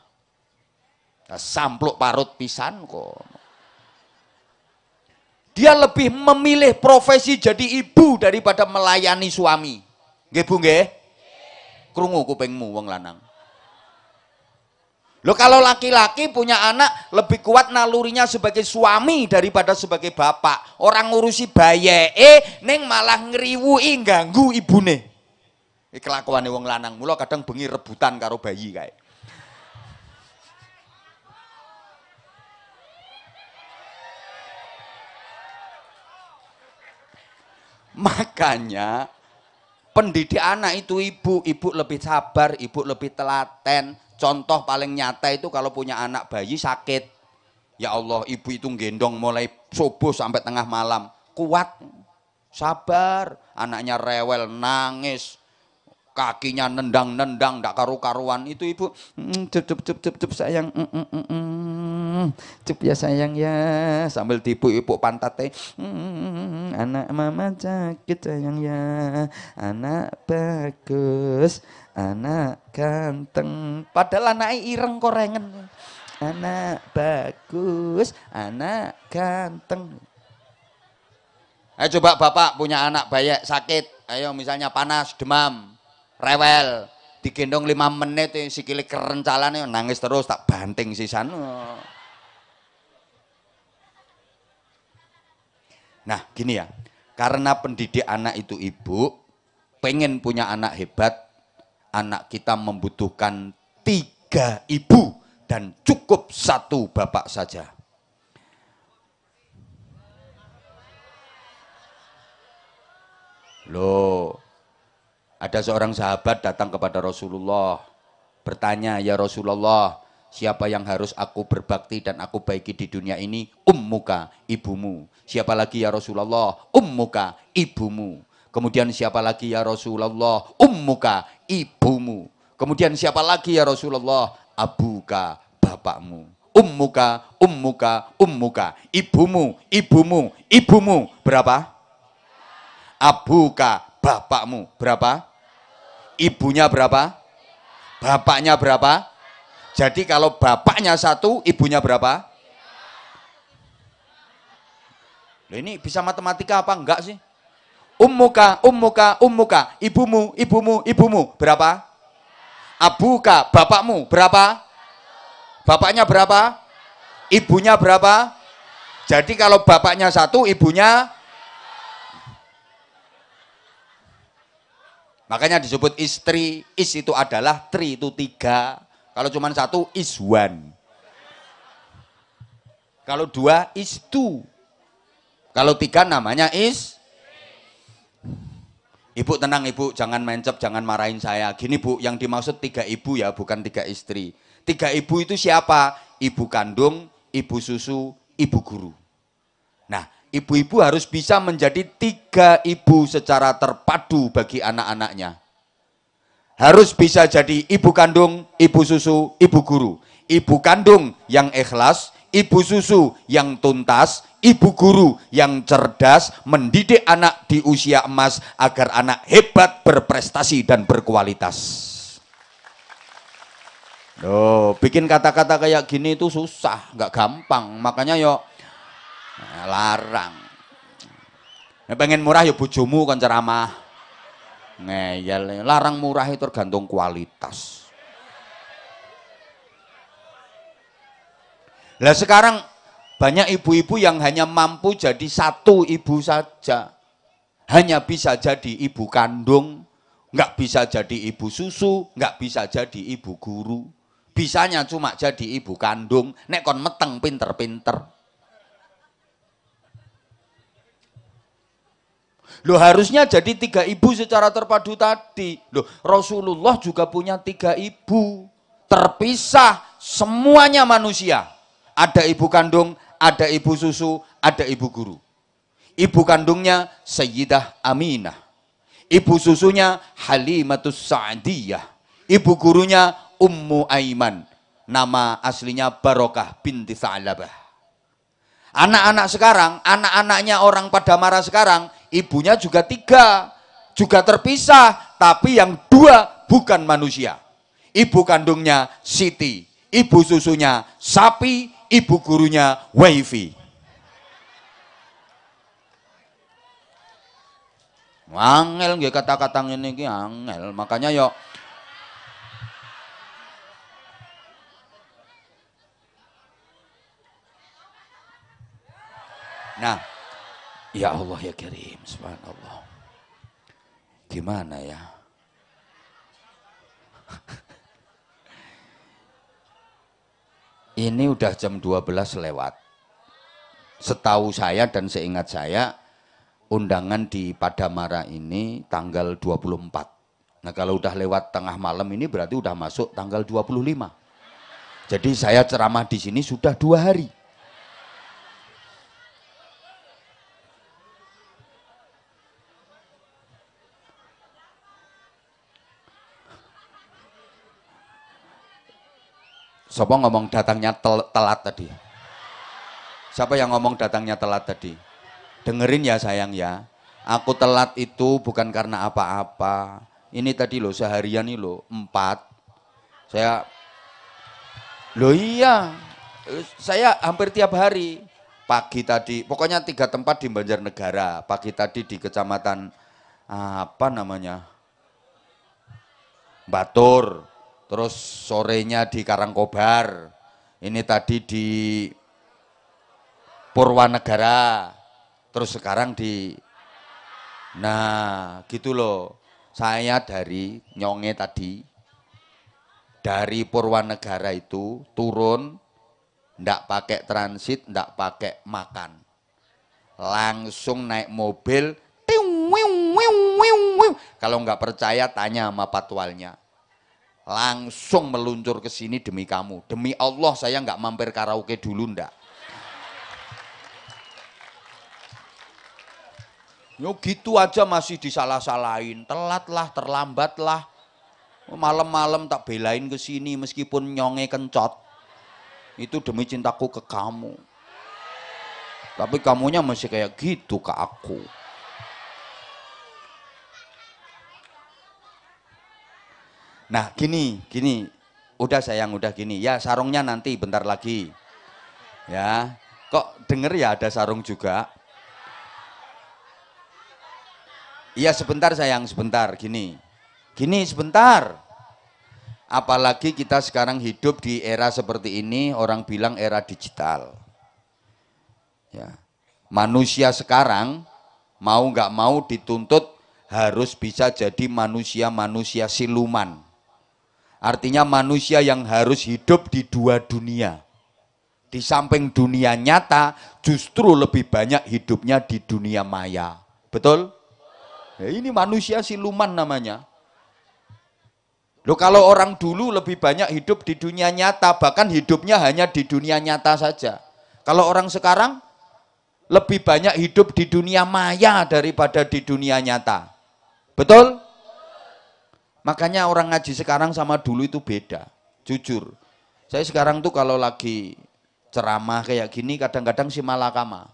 Sampluk parut pisan kok. Dia lebih memilih profesi jadi ibu daripada melayani suami. Nggih Bu nggih? Krungu kupingmu wong lanang. Loh kalau laki-laki punya anak lebih kuat nalurinya sebagai suami daripada sebagai bapak. Orang ngurusi bayeke ning malah ngriwuki ganggu ibune. Iki kelakuane wong lanang. Mula kadang bengi rebutan karo bayi kae. Makanya pendidik anak itu ibu lebih sabar, ibu lebih telaten. Contoh paling nyata itu kalau punya anak bayi sakit. Ya Allah, ibu itu gendong mulai subuh sampai tengah malam. Kuat, sabar. Anaknya rewel, nangis. Kakinya nendang-nendang, ndak karu-karuan. Itu ibu, cup sayang. Cup ya sayang ya. Sambil tipu-ipu pantatnya. Anak mama sakit sayang ya. Anak bagus. Anak ganteng. Padahal anaknya ireng korengen. Anak bagus. Anak ganteng. Ayo coba bapak punya anak bayi sakit. Ayo misalnya panas, demam. Rewel, digendong 5 menit sikile kerencalan nangis terus tak banting sisan. Nah gini ya, Karena pendidik anak itu ibu, pengen punya anak hebat, anak kita membutuhkan 3 ibu dan cukup 1 bapak saja. Loh, ada seorang sahabat datang kepada Rasulullah, bertanya, ya Rasulullah, siapa yang harus aku berbakti dan aku baiki di dunia ini? Ummuka, ibumu. Siapa lagi ya Rasulullah? Ummuka, ibumu. Kemudian siapa lagi ya Rasulullah? Ummuka, ibumu. Kemudian siapa lagi ya Rasulullah? Abuka, bapakmu. Ummuka, ummuka, ummuka. Ibumu, ibumu, ibumu. Berapa? Abuka, bapakmu. Berapa? Ibunya berapa? Bapaknya berapa? Jadi kalau bapaknya 1, ibunya berapa? Loh, ini bisa matematika apa enggak sih? Ummuka, ummuka, ummuka. Ibumu, ibumu, ibumu. Berapa? Abuka, bapakmu. Berapa? Bapaknya berapa? Ibunya berapa? Jadi kalau bapaknya 1, ibunya. Makanya disebut istri. Is itu adalah, tri itu 3. Kalau cuma 1, is 1. Kalau 2, is 2. Kalau 3 namanya is. Ibu tenang ibu, jangan mencep, jangan marahin saya. Gini bu, yang dimaksud 3 ibu ya, bukan 3 istri. 3 ibu itu siapa? Ibu kandung, ibu susu, ibu guru. Nah, ibu-ibu harus bisa menjadi 3 ibu secara terpadu bagi anak-anaknya. Harus bisa jadi ibu kandung, ibu susu, ibu guru. Ibu kandung yang ikhlas, ibu susu yang tuntas, ibu guru yang cerdas, mendidik anak di usia emas agar anak hebat, berprestasi, dan berkualitas. Loh, bikin kata-kata kayak gini itu susah, nggak gampang. Makanya yo larang. Pengen murah ya bojomu kan ceramah. Ngeyel, larang murah itu tergantung kualitas. Lah sekarang banyak ibu-ibu yang hanya mampu jadi 1 ibu saja. Hanya bisa jadi ibu kandung, nggak bisa jadi ibu susu, nggak bisa jadi ibu guru. Bisanya cuma jadi ibu kandung, nek kon meteng pinter-pinter. Loh harusnya jadi 3 ibu secara terpadu tadi. Loh Rasulullah juga punya 3 ibu. Terpisah semuanya manusia. Ada ibu kandung, ada ibu susu, ada ibu guru. Ibu kandungnya Sayyidah Aminah. Ibu susunya Halimatus Sa'diyah. Ibu gurunya Ummu Aiman. Nama aslinya Barokah binti Tha'labah. Anak-anak sekarang, anak-anaknya orang pada marah sekarang, ibunya juga 3, juga terpisah, tapi yang 2 bukan manusia. Ibu kandungnya Siti, ibu susunya sapi, ibu gurunya wifi. Angel nggih kata-kata ngene iki angel, makanya yo nah, ya Allah ya Karim, subhanallah. Gimana ya? Ini udah jam 12 lewat. Setahu saya dan seingat saya, undangan di Padamara ini tanggal 24. Nah kalau udah lewat tengah malam ini berarti udah masuk tanggal 25. Jadi saya ceramah di sini sudah 2 hari. Siapa ngomong datangnya telat tadi? Siapa yang ngomong datangnya telat tadi? Dengerin ya sayang ya. Aku telat itu bukan karena apa-apa. Ini tadi loh seharian ini loh 4. Loh iya. Saya hampir tiap hari. Pagi tadi, pokoknya 3 tempat di Banjarnegara. Pagi tadi di kecamatan apa namanya? Batur. Terus sorenya di Karangkobar. Ini tadi di Purwanegara. Terus sekarang di Nah, gitu loh. Saya dari Nyonge tadi, dari Purwanegara itu turun, ndak pakai transit, ndak pakai makan. Langsung naik mobil, kalau nggak percaya tanya sama patwalnya. Langsung meluncur ke sini demi kamu. Demi Allah saya nggak mampir karaoke dulu ndak. Yo gitu aja masih disalah-salahin, telat lah, terlambat lah. Malam-malam tak belain ke sini meskipun Nyonge kencot. Itu demi cintaku ke kamu. Tapi kamunya masih kayak gitu ke aku. Nah, gini. Udah sayang, udah gini. Ya, sarungnya nanti bentar lagi. Ya. Kok denger ya ada sarung juga? Iya sebentar sayang, sebentar, gini sebentar. Apalagi kita sekarang hidup di era seperti ini, orang bilang era digital. Ya. Manusia sekarang mau nggak mau dituntut harus bisa jadi manusia siluman. Artinya manusia yang harus hidup di dua dunia. Di samping dunia nyata, justru lebih banyak hidupnya di dunia maya. Betul? Ya, ini manusia siluman namanya. Loh kalau orang dulu lebih banyak hidup di dunia nyata, bahkan hidupnya hanya di dunia nyata saja. Kalau orang sekarang lebih banyak hidup di dunia maya daripada di dunia nyata. Betul? Makanya orang ngaji sekarang sama dulu itu beda. Jujur. Saya sekarang tuh kalau lagi ceramah kayak gini kadang-kadang si malakama.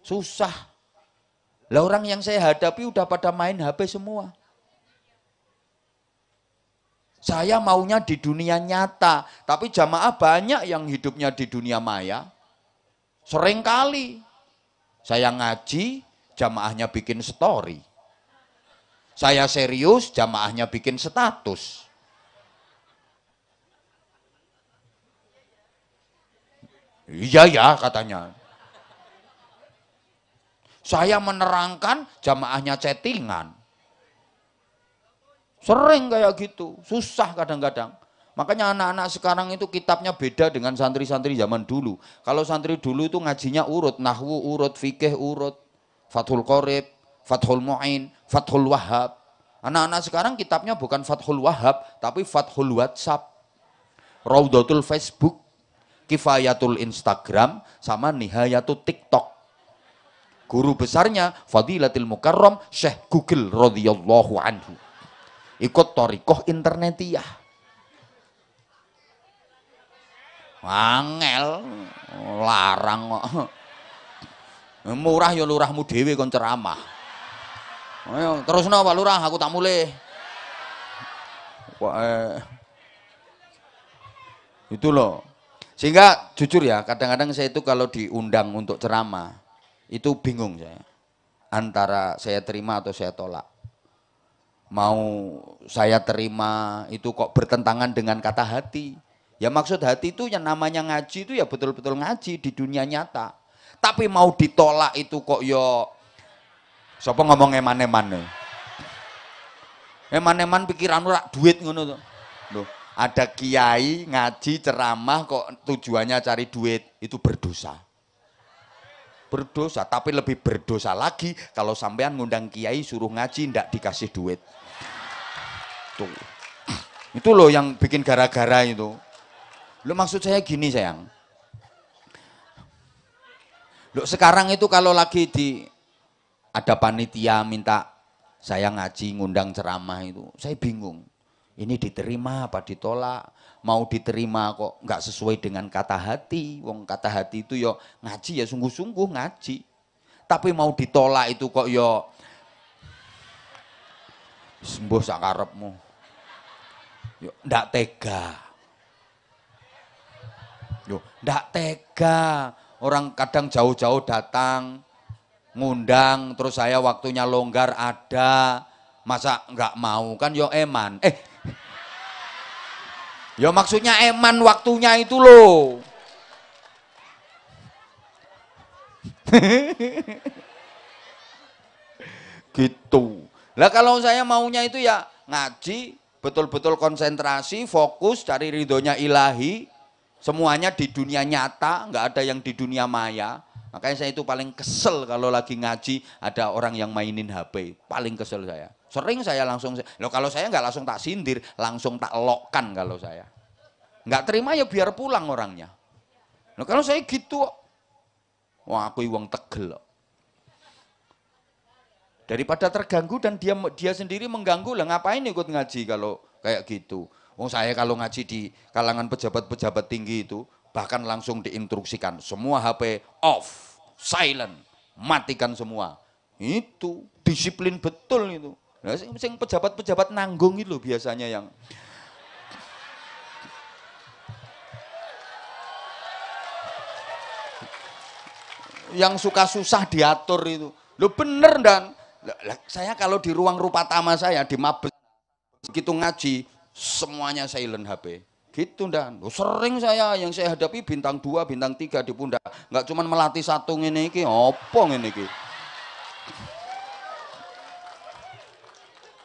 Susah. Lah orang yang saya hadapi udah pada main HP semua. Saya maunya di dunia nyata, tapi jamaah banyak yang hidupnya di dunia maya. Seringkali saya ngaji, jamaahnya bikin story. Saya serius, jamaahnya bikin status. Iya ya katanya. Saya menerangkan, jamaahnya chattingan. Sering kayak gitu, susah kadang-kadang. Makanya anak-anak sekarang itu kitabnya beda dengan santri-santri zaman dulu. Kalau santri dulu itu ngajinya urut, nahwu urut, fikih urut, Fathul Qorib, Fathul Mu'in, Fathul Wahhab. Anak-anak sekarang kitabnya bukan Fathul Wahhab, tapi Fathul WhatsApp, Raudatul Facebook, Kifayatul Instagram, sama Nihayatul TikTok. Guru besarnya Fadilatul Mukarram Syekh Google radhiyallahu anhu. Ikut thariqah internetiyah. Angel larang kok. Murah ya lurahmu dhewe kon ceramah. Ayo terusno Pak Lurah, aku tak mulih. Itu loh. Sehingga jujur ya, kadang-kadang saya itu kalau diundang untuk ceramah itu bingung saya, antara saya terima atau saya tolak. Mau saya terima itu kok bertentangan dengan kata hati. Ya maksud hati itu yang namanya ngaji itu ya betul-betul ngaji di dunia nyata. Tapi mau ditolak itu kok yo sapa ngomong eman-eman. Eman-eman pikiran ora duit ngono to. Loh, ada kiai ngaji ceramah kok tujuannya cari duit, itu berdosa. Berdosa, tapi lebih berdosa lagi kalau sampean ngundang kiai suruh ngaji ndak dikasih duit. Tuh. Itu loh yang bikin gara-gara itu. Lo maksud saya gini sayang. Lo sekarang itu kalau lagi ada panitia minta saya ngaji ngundang ceramah itu, saya bingung. Ini diterima apa ditolak? Mau diterima kok nggak sesuai dengan kata hati. Wong kata hati itu yo ngaji ya sungguh-sungguh ngaji. Tapi mau ditolak itu kok yo sembuh sakarepmu. Yo ndak tega. Yo ndak tega. Orang kadang jauh-jauh datang ngundang, terus saya waktunya longgar ada, masa nggak mau kan yo eman. Ya maksudnya eman waktunya itu loh. Gitu. Lah kalau saya maunya itu ya ngaji, betul-betul konsentrasi, fokus, cari ridhonya ilahi, semuanya di dunia nyata, nggak ada yang di dunia maya. Makanya saya itu paling kesel kalau lagi ngaji ada orang yang mainin HP, paling kesel saya. Sering saya langsung, loh kalau saya nggak langsung tak sindir, langsung tak lokkan kalau saya. Nggak terima ya biar pulang orangnya. Loh kalau saya gitu, wah aku wong tegel. Daripada terganggu dan dia sendiri mengganggu, lah ngapain ikut ngaji kalau kayak gitu. Oh saya kalau ngaji di kalangan pejabat-pejabat tinggi itu bahkan langsung diinstruksikan semua HP off, silent, matikan semua. Itu disiplin betul itu. Nah, sing pejabat-pejabat nanggung itu biasanya yang suka susah diatur itu. Lo bener dan saya kalau di ruang Rupatama saya di Mabes begitu ngaji semuanya silent HP. Gitu dan sering yang saya hadapi bintang 2, bintang 3 di pundak. Enggak cuma melatih satu ngene iki, apa ngene iki.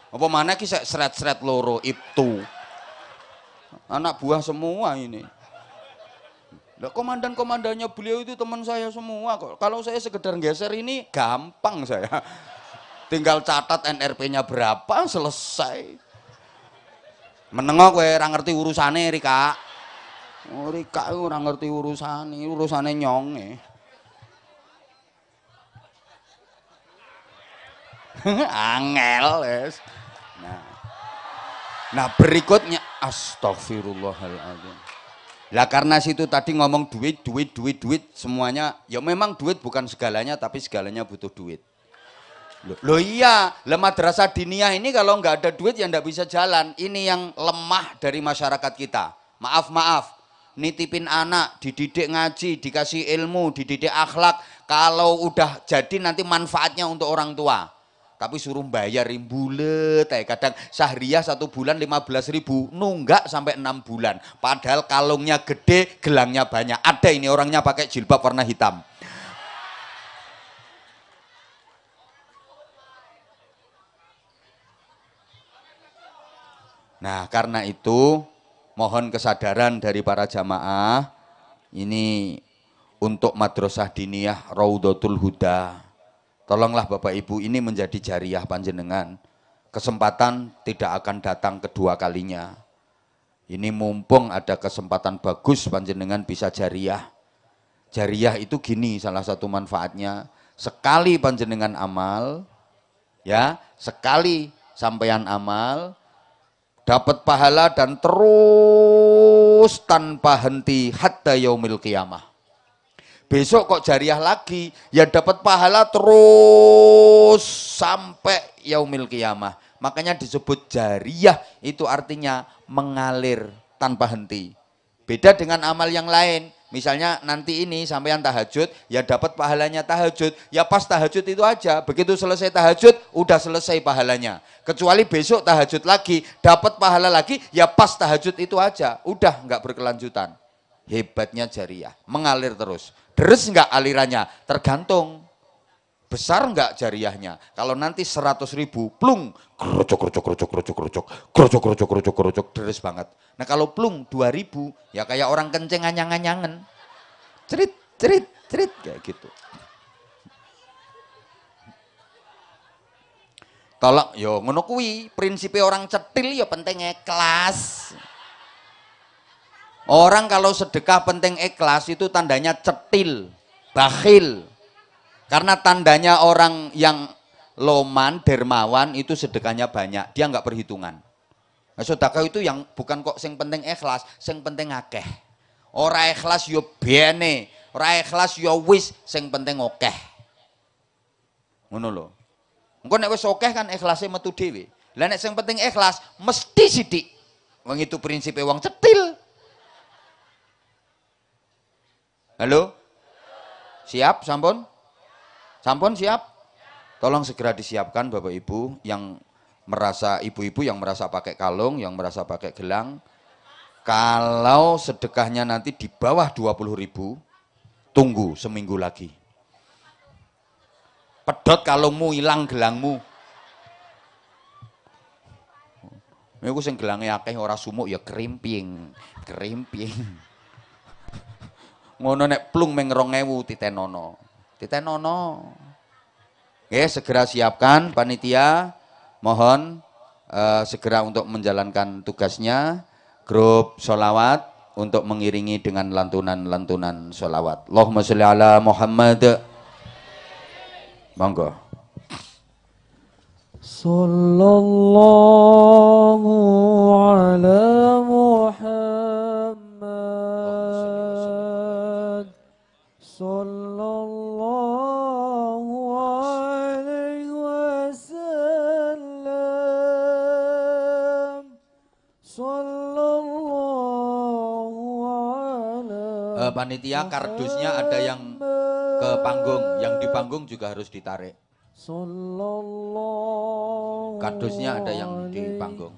Apa mana iki seret-seret loro itu. Anak buah semua ini. Nah, komandan-komandannya beliau itu teman saya semua kok. Kalau saya sekedar geser ini gampang saya. Tinggal catat NRP-nya berapa, selesai. Menengok kowe ora ngerti urusane Rika. Oh, Rika ora ngerti urusane nyonge. Angel wes. Nah berikutnya astagfirullahaladzim. Lah karena situ tadi ngomong duit semuanya, ya memang duit bukan segalanya tapi segalanya butuh duit. Loh iya, lah madrasah diniyah ini kalau nggak ada duit ya nggak bisa jalan. Ini yang lemah dari masyarakat kita. Maaf, nitipin anak, dididik ngaji, dikasih ilmu, dididik akhlak. Kalau udah jadi nanti manfaatnya untuk orang tua. Tapi suruh bayar bulet, kadang sahriyah 1 bulan 15.000, nunggak sampai 6 bulan. Padahal kalungnya gede, gelangnya banyak. Ada ini orangnya pakai jilbab warna hitam. Nah karena itu mohon kesadaran dari para jamaah ini untuk madrasah diniyah Raudhatul Huda. Tolonglah Bapak Ibu ini menjadi jariah panjenengan. Kesempatan tidak akan datang kedua kalinya. Ini mumpung ada kesempatan bagus panjenengan bisa jariah. Jariah itu gini salah satu manfaatnya. Sekali panjenengan amal, ya sekali sampean amal, dapat pahala dan terus tanpa henti hatta yaumil qiyamah. Besok kok jariah lagi, ya dapat pahala terus sampai yaumil qiyamah. Makanya disebut jariah itu artinya mengalir tanpa henti. Beda dengan amal yang lain. Misalnya nanti ini sampean tahajud, ya dapat pahalanya tahajud, ya pas tahajud itu aja. Begitu selesai tahajud, udah selesai pahalanya. Kecuali besok tahajud lagi, dapat pahala lagi, ya pas tahajud itu aja. Udah nggak berkelanjutan. Hebatnya jariah, mengalir terus. Deres nggak alirannya? Tergantung. Besar nggak jariahnya? Kalau nanti 100.000, plung, kerocok, deres banget. Nah kalau plung 2.000, ya kayak orang kenceng anyang-anyangan. Cerit, kayak gitu. Tolong, yo ngono kuwi, prinsipnya orang cetil ya penting ikhlas. Orang kalau sedekah penting ikhlas itu tandanya cetil, bakhil. Karena tandanya orang yang loman, dermawan itu sedekahnya banyak, dia nggak perhitungan. Nah, sedekah itu yang bukan kok sing penting ikhlas, sing penting akeh. Ora ikhlas yo bene, ora ikhlas yo wis, sing penting akeh. Ngono lho. Engko nek wis akeh kan ikhlase metu dhewe. Lah nek sing penting ikhlas mesti sithik. Wong itu prinsipe wong cetil. Halo? Siap sampun? Sampun siap? Tolong segera disiapkan Bapak Ibu yang merasa, ibu-ibu yang merasa pakai kalung, yang merasa pakai gelang. Kalau sedekahnya nanti di bawah 20.000, tunggu seminggu lagi. Pedot kalungmu, hilang gelangmu. Iku sing gelange akeh ora sumuk ya krimping. Krimping. Ngono nek plung meng 2000 titenono. Titenono. Oke, segera siapkan panitia. Mohon segera untuk menjalankan tugasnya. Grup sholawat untuk mengiringi dengan lantunan-lantunan sholawat. Allahumma sholli ala Muhammad. Monggo.
Sallallahu ala Muhammad. Sallallahu alaihi wasallam. Sallallahu ala
panitia kardusnya ada yang ke panggung, yang di panggung juga harus ditarik. Kardusnya ada yang di panggung.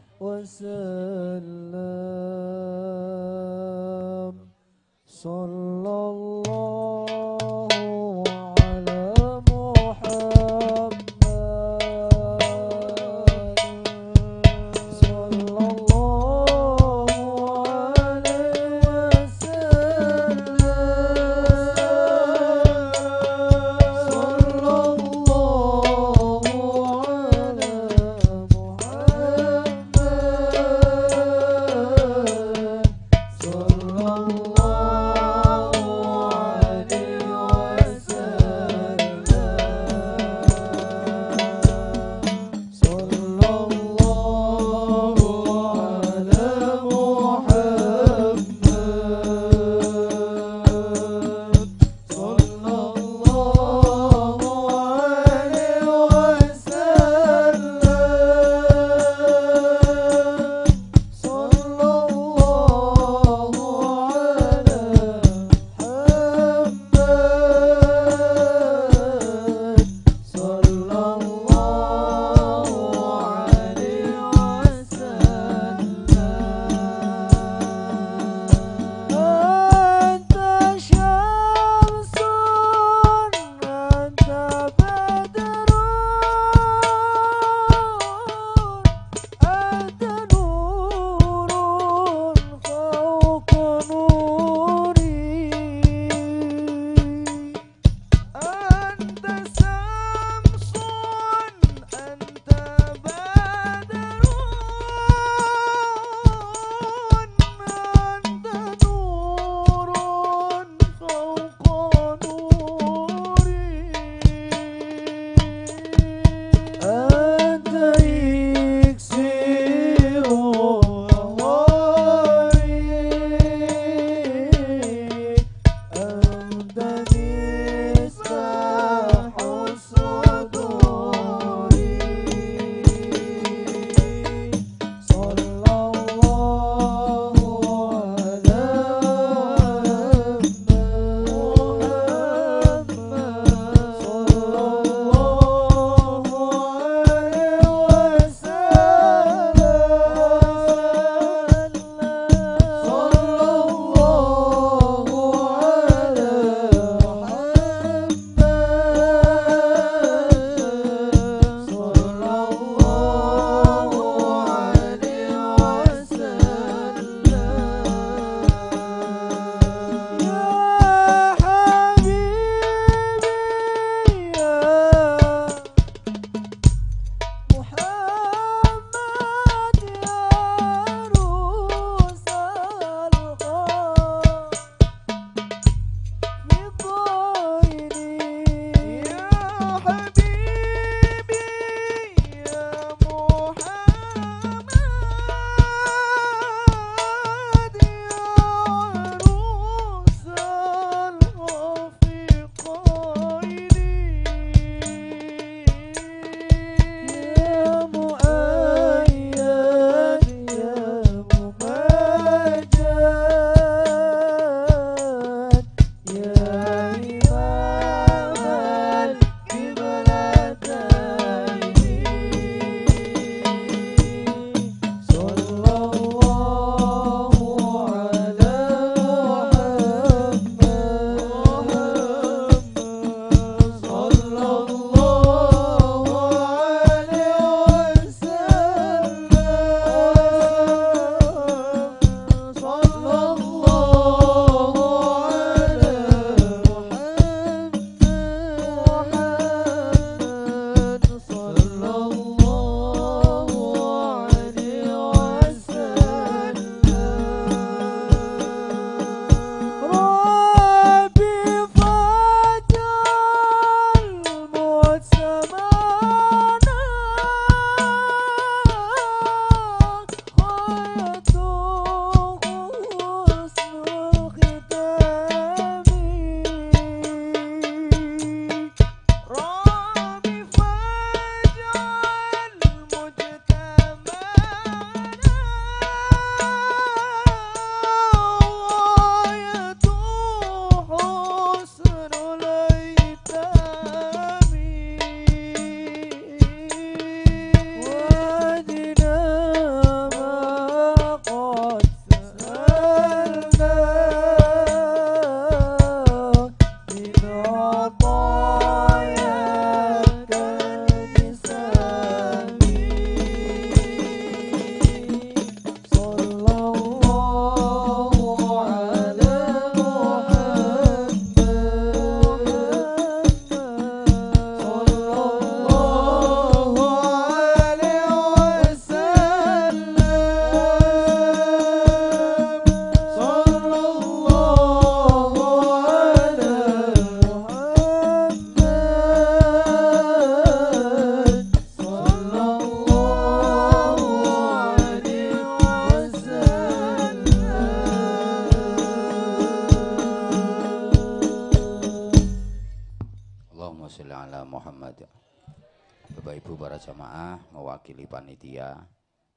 Bapak Ibu para jamaah mewakili panitia,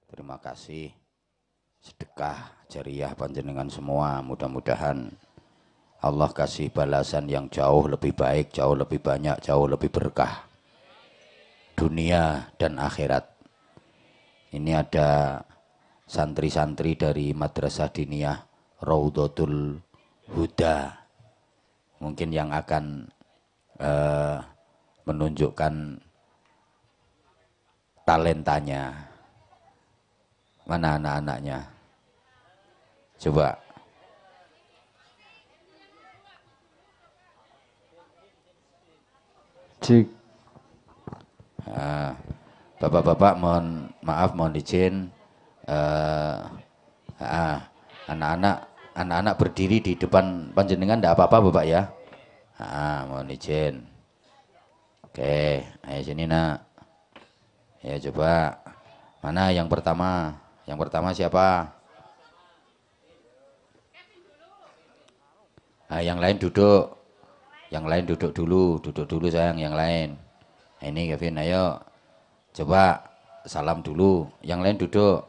terima kasih sedekah jariah panjenengan semua, mudah-mudahan Allah kasih balasan yang jauh lebih baik, jauh lebih banyak, jauh lebih berkah dunia dan akhirat. Ini ada santri-santri dari Madrasah Diniyah Raudhatul Huda, mungkin yang akan menunjukkan talentanya. Mana anak-anaknya? Coba.
Cik.
Bapak-bapak mohon maaf, mohon izin. Anak-anak berdiri di depan panjenengan, tidak apa-apa Bapak ya. Mohon izin. Oke, ayo sini nak. Ya coba. Mana yang pertama? Yang pertama siapa? Yang lain duduk. Yang lain duduk dulu sayang, yang lain. Ini Kevin, ayo. Coba salam dulu. Yang lain duduk.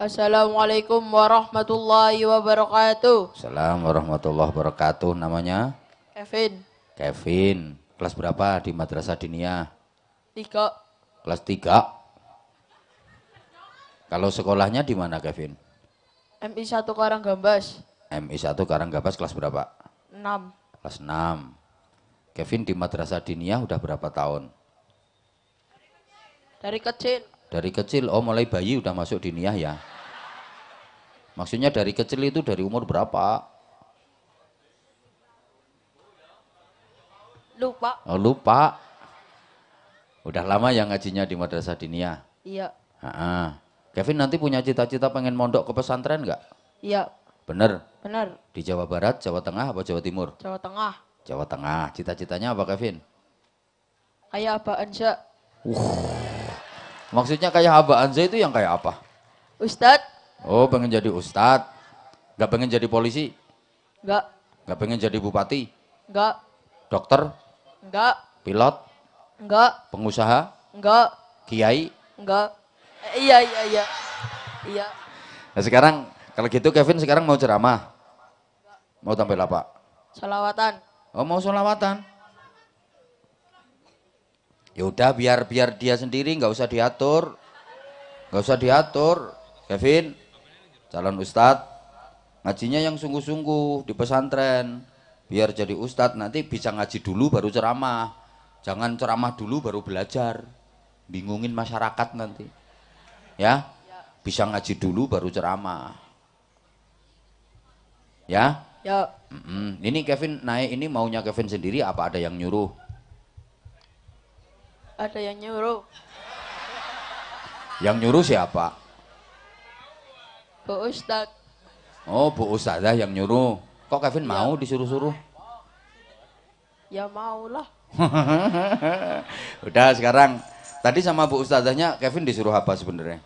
Assalamualaikum warahmatullahi wabarakatuh.
Assalamualaikum warahmatullahi wabarakatuh. Namanya?
Kevin.
Kevin. Kelas berapa di Madrasah Diniyah?
3.
Kelas 3. Kalau sekolahnya di mana Kevin?
MI 1 Karanggambas.
MI 1 Karanggambas, kelas berapa?
6.
Kelas 6. Kevin di Madrasah Diniyah udah berapa tahun?
Dari kecil.
Dari kecil, oh mulai bayi udah masuk Diniyah ya? Maksudnya dari kecil itu dari umur berapa?
Lupa.
Oh lupa. Udah lama yang ngajinya di Madrasah Diniyah?
Iya.
Kevin nanti punya cita-cita pengen mondok ke pesantren nggak?
Iya.
Bener?
Benar.
Di Jawa Barat, Jawa Tengah, apa Jawa Timur?
Jawa Tengah.
Jawa Tengah. Cita-citanya apa Kevin?
Kayak Abah Anza.
Maksudnya kayak Abah Anza itu yang kayak apa?
Ustadz?
Oh pengen jadi ustadz. Nggak pengen jadi polisi?
Enggak.
Nggak pengen jadi bupati?
Enggak.
Dokter?
Enggak.
Pilot?
Enggak.
Pengusaha?
Enggak.
Kiai?
Enggak. Iya. Iya.
Nah sekarang kalau gitu Kevin sekarang mau ceramah? Mau tampil apa?
Salawatan.
Oh mau sholawatan? Ya udah biar dia sendiri, nggak usah diatur, Kevin calon ustadz, ngajinya yang sungguh-sungguh di pesantren, biar jadi ustadz nanti bisa ngaji dulu baru ceramah, jangan ceramah dulu baru belajar, bingungin masyarakat nanti ya, bisa ngaji dulu baru ceramah ya.
Ya.
Ini Kevin naik ini maunya Kevin sendiri apa ada yang nyuruh?
Ada yang nyuruh.
Yang nyuruh siapa?
Bu Ustadz.
Oh Bu Ustazah yang nyuruh. Kok Kevin mau disuruh-suruh?
Ya maulah.
Udah sekarang. Tadi sama Bu Ustazahnya Kevin disuruh apa sebenarnya?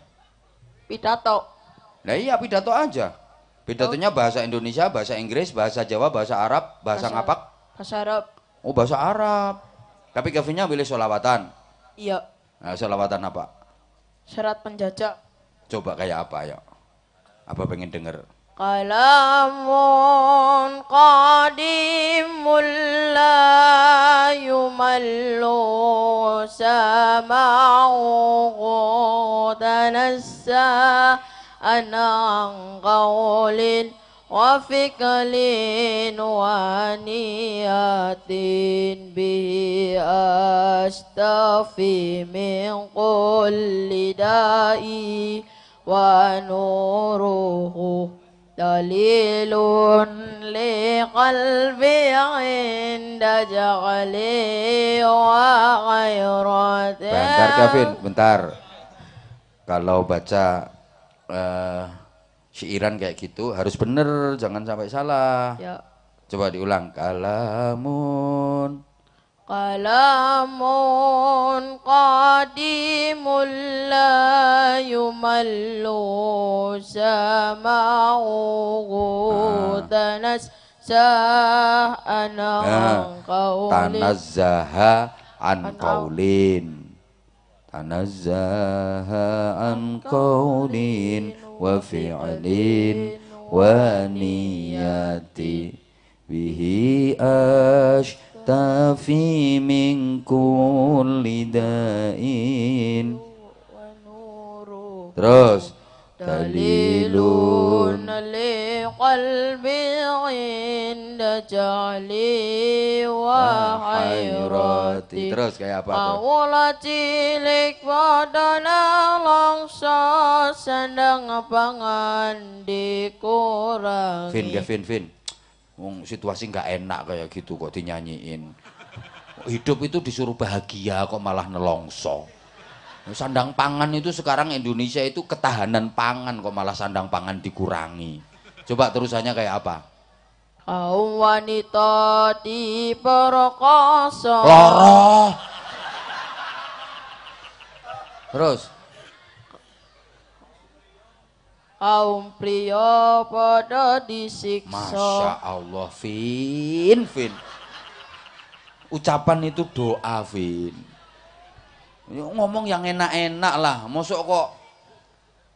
Pidato.
Nah iya pidato aja. Pidatonya bahasa Indonesia, bahasa Inggris, bahasa Jawa, bahasa Arab, bahasa ngapak?
Bahasa Arab.
Oh bahasa Arab. Tapi Kevinnya pilih sholawatan.
Iya.
Nah, sholawatan apa?
Syarat penjajah.
Coba kayak apa ya? Apa pengen denger?
Kalamun qadimul la yumallu sama'u tanassa anang qawlin wa fiklin wa niyatin bi astafi min kulli da'i wa nuruhu dalilun li qalbi inda jagli wa ghairati.
Bentar Kevin, bentar. Kalau baca syairan kayak gitu harus bener, jangan sampai salah.
Ya.
Coba diulang. Kalamun
qadimul la yumallu sama'u tanazzah an qawlin.
tanazzaha an qaulin. tanazzaha an qaulin wa fi'lin wa niyati bihi ashtafi min kulli da'in. Terus dalilun
li qalbi inda jahli wa hayrati.
Terus kayak apa tuh?
Kawula cilik padana longso sandang pangan dikurangi.
Vin. Wong situasi nggak enak kayak gitu kok dinyanyiin. Hidup itu disuruh bahagia kok malah nelongso. Sandang pangan itu sekarang Indonesia itu ketahanan pangan kok malah sandang pangan dikurangi. Coba terusannya kayak apa?
Kaum wanita diperkosa.
Loro. Terus
Kaum pria pada disiksa.
Masya Allah, Vin. Ucapan itu doa, Vin. Ngomong yang enak-enak lah, mosok kok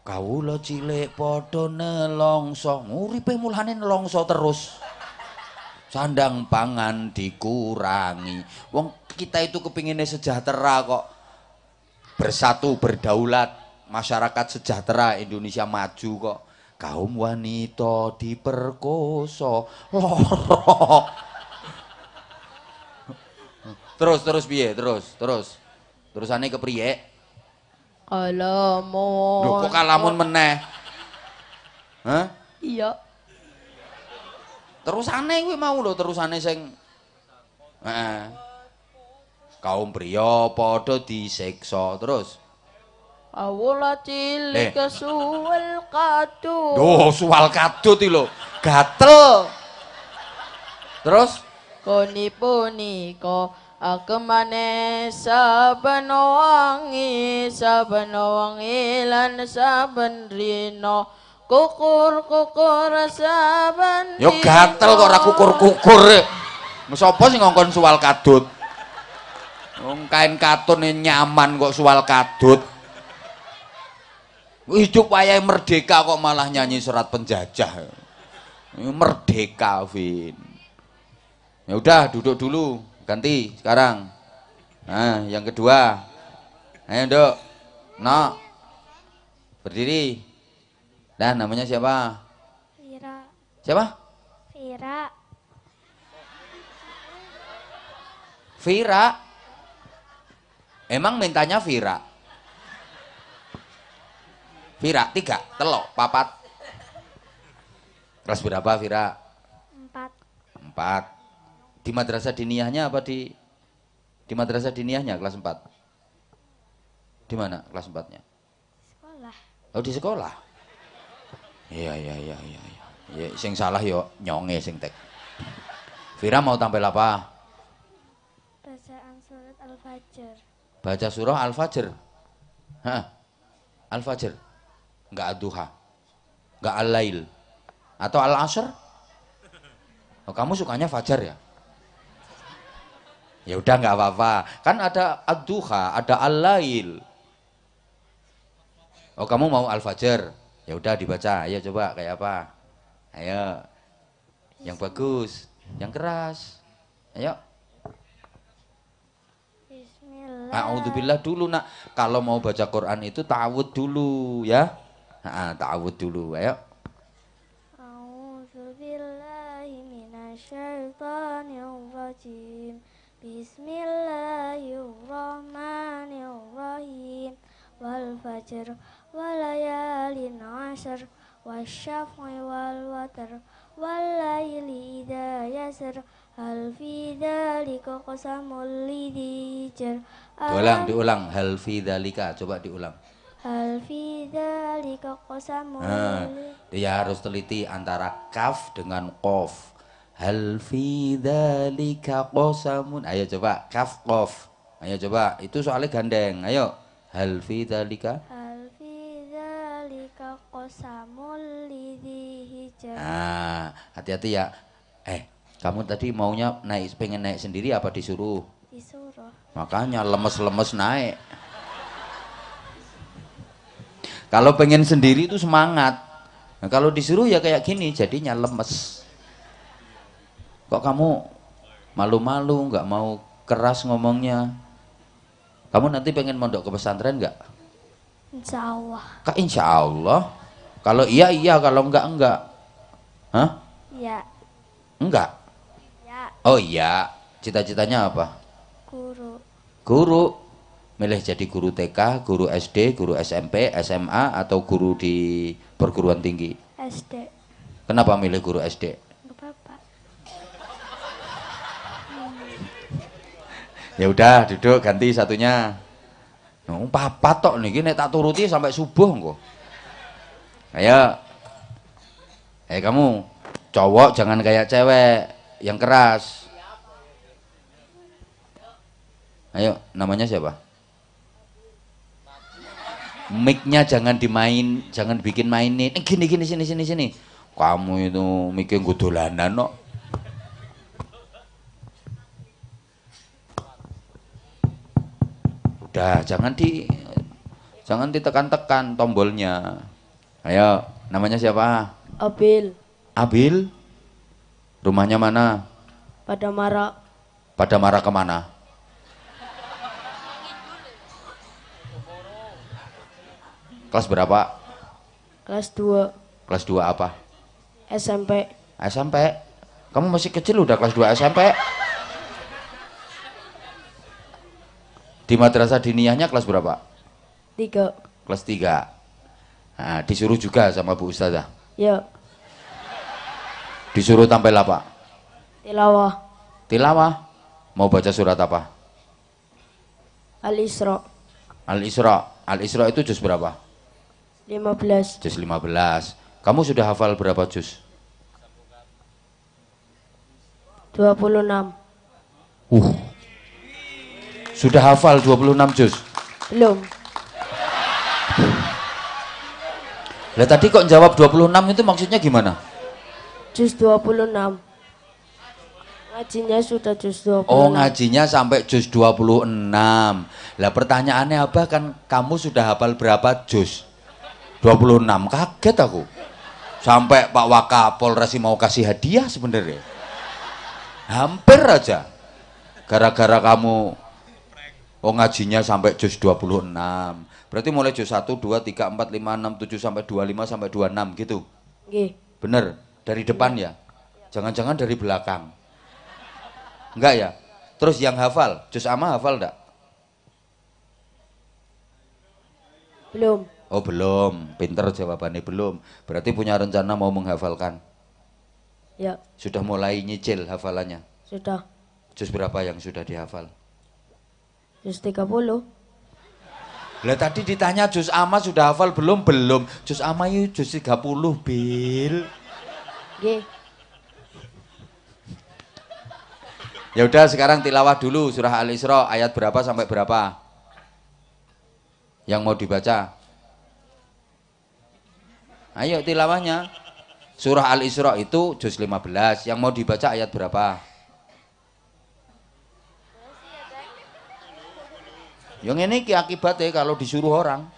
kawula cilik padha nelongso, uripe mulane nelongso terus. Sandang pangan dikurangi. Wong kita itu kepinginnya sejahtera kok. Bersatu, berdaulat, masyarakat sejahtera, Indonesia maju kok. Kaum wanita diperkosa. Loro. Terus piye? Terus. Terusane kepriye?
Kalamun.
Lho kok kalamun meneh? Hah?
Iya.
Terusane kuwi mau lho, terusane sing kaum priya padha disiksa. Terus
Kawula cilik kesuwel kadut.
Duh, suwal kadut iki lho. Gatel. Terus
Koni punika agemane saben wangi lan saben rina kukur saben.
yo gatel kok ora kukur-kukur. Sapa sing ngongkon suwal kadut? Wong kain katun nyaman kok suwal kadut. Hidup wayahe merdeka kok malah nyanyi serat penjajah. Merdeka, Vin. Ya udah, duduk dulu. Ganti sekarang. Nah, yang kedua. Ayo, Dok. No. Berdiri. Dan namanya siapa?
Vira.
Siapa?
Vira.
Vira. Emang mintanya Vira? Vira, 3, telok, 4. Kelas berapa Vira?
4.
Di madrasah diniyahnya apa di madrasah diniyahnya kelas 4? Di mana kelas 4-nya?
Sekolah.
Oh, di sekolah. Iya. Ya, sing salah yo nyonge sing tek. Vira mau tampil apa?
Bacaan surat Al-Fajr.
Baca surah Al-Fajr. Hah? Al-Fajr. Enggak ad-duha. Enggak al-lail. Atau al-asr? Oh, kamu sukanya fajar ya? Ya udah nggak apa-apa. Kan ada ad-duha, ada al-lail. Oh, kamu mau al-fajr? Ya udah dibaca. Ayo coba kayak apa? Ayo. Yang bagus, yang keras. Ayo.
Bismillah.
A'udzubillah dulu, Nak. Kalau mau baca Quran itu ta'awud dulu ya. Ta'awud dulu. Ayo.
A'udzubillahi minasyaitonirrajim. Bismillahirrahmanirrahim. Wal fajr walayalin ashr wasyaf'i wal watr wal laili idza yasr hal fi dzalika qasamul lidzi jar.
Diulang. Hal fi dzalika. Coba diulang.
Hal fi dzalika qasamul
Dia harus teliti antara kaf dengan qaf. Hal fi dzalika qasamun. Ayo coba kaf qaf. Ayo coba, itu soalnya gandeng. Ayo. Hal fi dzalika.
Hal fi dzalika qasamul lidzi hijr.
Nah, hati-hati ya. Kamu tadi maunya pengen naik sendiri apa disuruh?
Disuruh.
Makanya lemes-lemes naik. Kalau pengen sendiri itu semangat. Nah, kalau disuruh ya kayak gini, jadinya lemes. Kok kamu malu-malu, nggak mau keras ngomongnya? Kamu nanti pengen mondok ke pesantren nggak?
Insya Allah.
Kak, insya Allah. Kalau iya iya, kalau enggak. Hah?
Ya.
Enggak.
Ya.
Oh iya. Cita-citanya apa?
Guru.
Guru. Milih jadi guru TK, guru SD, guru SMP, SMA, atau guru di perguruan tinggi?
SD.
Kenapa milih guru SD?
Nggak apa-apa.
Ya udah, duduk, ganti satunya. Papa tok nih, nek tak turuti sampai subuh kok. Ayo. Kamu cowok jangan kayak cewek yang keras. Ayo, namanya siapa? Mic-nya jangan bikin mainin. Gini sini. Kamu itu mic-nya dolanan kok. Udah, jangan ditekan-tekan tombolnya. Ayo, namanya siapa?
Abil.
Abil. Rumahnya mana?
Pada Mara.
Pada Mara kemana? Kelas berapa?
Kelas 2
Kelas 2 apa?
SMP.
SMP? Kamu masih kecil udah kelas 2 SMP? Di madrasah diniyahnya kelas berapa?
3.
Kelas 3. Nah, disuruh juga sama Bu Ustazah?
Ya.
Disuruh tampil apa?
Tilawah.
Tilawah? Mau baca surat apa?
Al-Isra.
Al-Isra. Al-Isra itu juz berapa?
15.
Juz 15. Kamu sudah hafal berapa juz?
26.
Sudah hafal 26 juz?
Belum.
Lah tadi kok jawab 26 itu maksudnya gimana?
Juz 26. Ngajinya sudah juz 26.
Oh, ngajinya sampai juz 26. Lah pertanyaannya apa, kan kamu sudah hafal berapa juz? 26. Kaget aku. Sampai Pak Wakapolres mau kasih hadiah sebenarnya. Hampir aja. Gara-gara kamu ngajinya sampai juz 26. Berarti mulai juz 1, 2, 3, 4, 5, 6, 7 sampai 25 sampai 26 gitu.
Nggih.
Bener, dari depan ya. Jangan-jangan dari belakang. Enggak ya? Terus yang hafal, juz amma hafal enggak?
Belum.
Oh belum, pinter jawabannya belum. Berarti punya rencana mau menghafalkan?
Ya.
Sudah mulai nyicil hafalannya?
Sudah.
Juz berapa yang sudah dihafal?
Juz 30.
Lah tadi ditanya juz amma sudah hafal belum? Belum. Juz amma itu juz 30, Bil.
Nggih.
Ya udah, sekarang tilawah dulu surah Al-Isra ayat berapa sampai berapa? Yang mau dibaca? Ayo tilawahnya. Surah Al-Isra itu juz 15. Yang mau dibaca ayat berapa? Yang ini akibatnya kalau disuruh orang.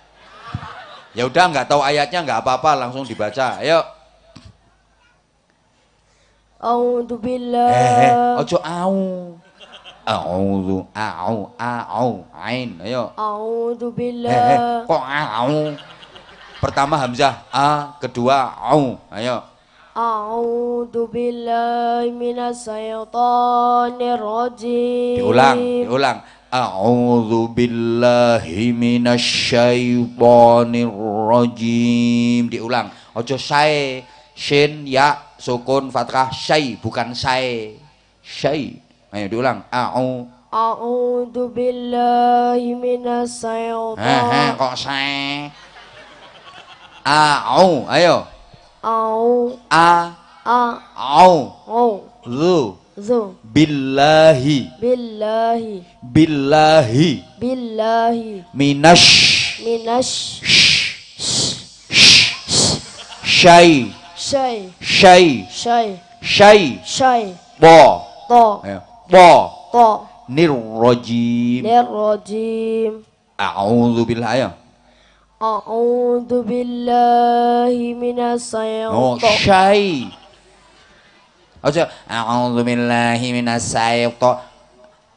Ya udah, nggak tahu ayatnya nggak apa-apa, langsung dibaca. Ayo.
A'udzu billah.
Ojo au. Au, ain. Ayo.
A'udzu billah.
Kok au? Pertama hamzah a, kedua au. Ayo.
A'udzu billahi minas syaitonir rajim.
Diulang. A'udzu billahi minasyaitonir rajim. Diulang. Ojo sae. Shin, ya, sukun, fathah, syai, bukan sae. Syai. Ayo diulang.
A'udzu billahi minas syaitonir.
Kok sae? Ayo.
Au. Zu.
Billahi. Minash. Syai. Bo. Ayo. Bo. Nirrojim. A'udzu billahi. Ayo.
A'udzu billahi
Oh,
minasyaitonir
syai. Aja a'udzu billahi minasyaitonir.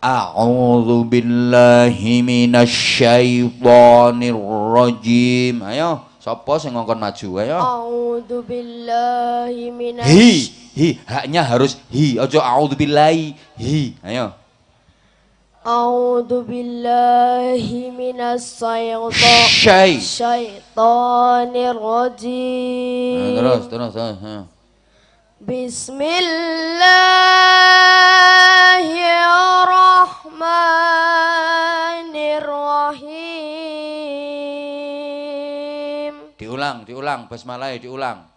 A'udzu billahi minasyaitonir rajim. Ayo, sapa sing ngongkon maju? Ayo.
A'udzu billahi
Hi, haknya harus hi. Aja a'udzu billahi. Hi. Ayo.
A'udzu billahi
Syai.
minasyaitonir rajim.
Terus.
Bismillahirrahmanirrahim.
Diulang, basmalah diulang.